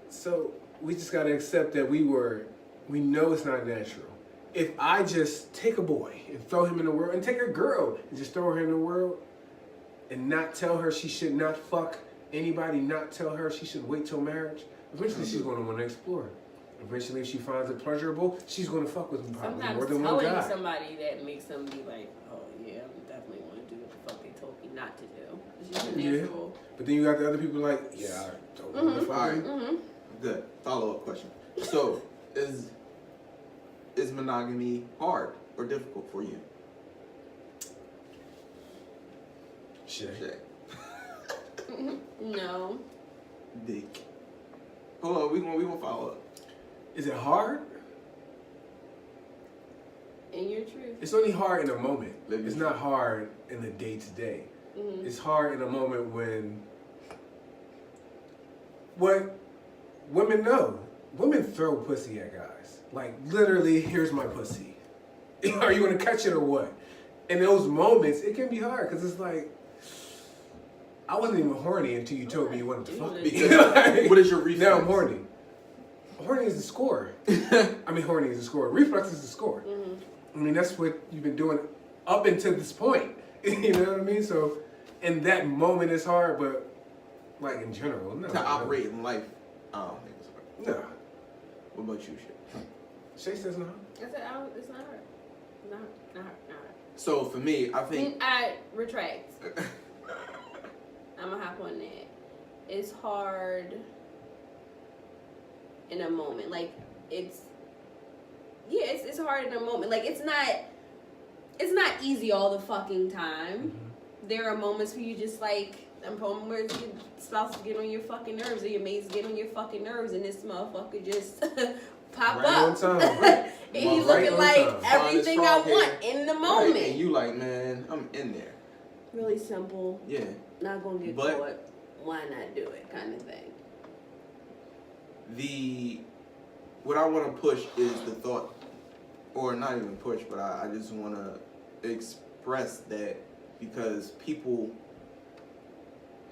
So we just gotta accept that we know it's not natural. If I just take a boy and throw him in the world, and take a girl and just throw her in the world, and not tell her she should not fuck anybody, not tell her she should wait till marriage, eventually she's gonna wanna explore. Eventually if she finds it pleasurable, she's gonna fuck with probably Sometimes more than one telling guy. somebody that makes them be like, oh yeah, I definitely want to do what the fuck they told me not to do. It's just a Yeah. natural. But then you got the other people like, yeah, I don't want to fuck Alright. her. Mm-hmm. Good. Follow-up question. So, is monogamy hard or difficult for you? Shit. Shay. No. Dick. Hold on, we gonna follow up. Is it hard? In your truth. It's only hard in a moment. Let me It's try. not hard in the day to day. Mm-hmm. It's hard in a moment when what women know. Women throw pussy at guys. Like literally, here's my pussy. Are you gonna catch it or what? In those moments, it can be hard because it's like I wasn't even horny until you told me you wanted to fuck me. Because what is your reflex? Now I'm horny. Horny is the score. I mean, horny is the score. Reflex is the score. I mean, that's what you've been doing up until this point. You know what I mean? So, in that moment, it's hard, but like in general, no. To operate in life, I don't think it's hard. No. What about you, Shay? Shay says no. I said, it's not hard. Not hard. So for me, I think I retract. I'm gonna hop on that. It's hard in a moment. Like it's hard in a moment. Like it's not easy all the fucking time. There are moments where you just like, moments where your spouse get on your fucking nerves or your mates get on your fucking nerves, and this motherfucker just pop Right up. on time. And he's Right looking on like time. everything I want in the moment. Right, and you like, man, I'm in there. Really simple. Yeah. Not gonna get But- caught. Why not do it? Kind of thing. What I want to push is the thought, or not even push, but I just want to express that because people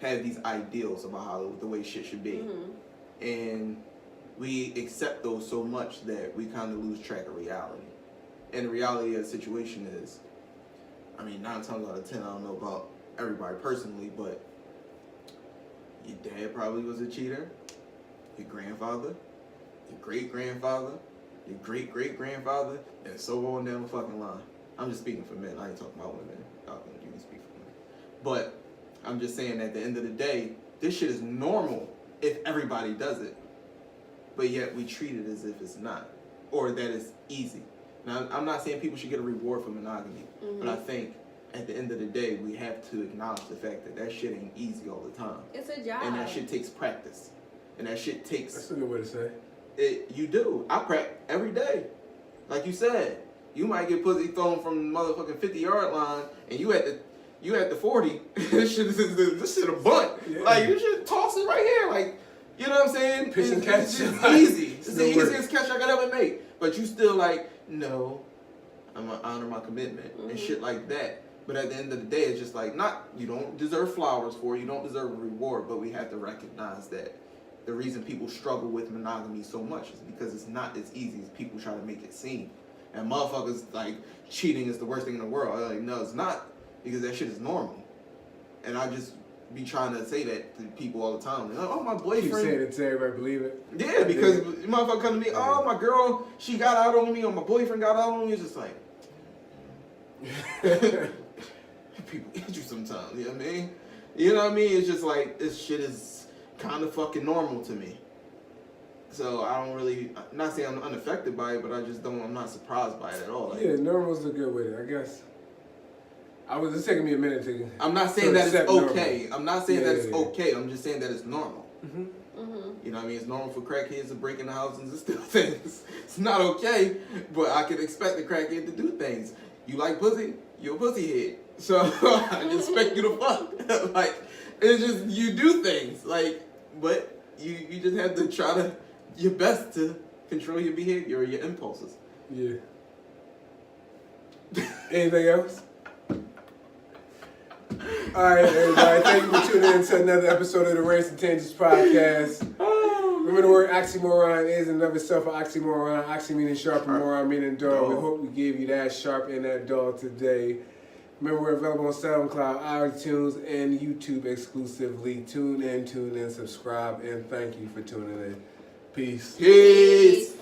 have these ideals about how the way shit should be, and we accept those so much that we kind of lose track of reality. And the reality of the situation is, I mean, 9 times out of 10, I don't know about everybody personally, but your dad probably was a cheater, your grandfather, your great-grandfather, your great-great-grandfather, and so on down the fucking line. I'm just speaking for men. I ain't talking about women. You can speak for women. But I'm just saying at the end of the day, this shit is normal if everybody does it. But yet we treat it as if it's not. Or that it's easy. Now, I'm not saying people should get a reward for monogamy. But I think at the end of the day, we have to acknowledge the fact that that shit ain't easy all the time. It's a job. And that shit takes practice. And that shit takes... That's a good way to say. You do. I practice every day. Like you said, you might get pussy thrown from the motherfucking 50-yard line, and you at the 40. This shit a bunt. Yeah. Like you should toss it right here. Like, you know what I'm saying? Pitch and catch. It's just easy. It's the No easiest catch I could ever make. But you still like, no, I'm gonna honor my commitment and shit like that. But at the end of the day, it's just like, you don't deserve flowers for it. You don't deserve a reward. But we have to recognize that the reason people struggle with monogamy so much is because it's not as easy as people try to make it seem. And motherfuckers like cheating is the worst thing in the world. I'm like, no, it's not, because that shit is normal. And I just be trying to say that to people all the time. Like, oh, my boyfriend. You saying it to everybody believe it? Yeah, because motherfucker come to me, oh, my girl, she got out on me, or my boyfriend got out on me. It's just like, people hit you sometimes, you know what I mean? You know what I mean? It's just like, this shit is kind of fucking normal to me. So I don't really, I'm not saying I'm unaffected by it, but I'm not surprised by it at all. Like, Yeah, normal's a good way, I guess. It's taking me a minute to... I'm not saying that it's okay. Normal. I'm not saying that it's Yeah. okay. I'm just saying that it's normal. You know what I mean? It's normal for crackheads to break into houses and steal things. It's not okay, but I can expect a crackhead to do things. You like pussy? You're a pussy head. So I can expect you to fuck. Like, it's just, you do things. Like, but you just have to try your best to control your behavior or your impulses. Yeah. Anything else? Alright, everybody. Thank you for tuning in to another episode of the Rants and Tangents podcast. Remember, the word oxymoron is in and of itself an oxymoron. Oxy meaning sharp and moron meaning dull. We hope we gave you that sharp and that dull today. Remember, we're available on SoundCloud, iTunes, and YouTube exclusively. Tune in, subscribe, and thank you for tuning in. Peace. Peace.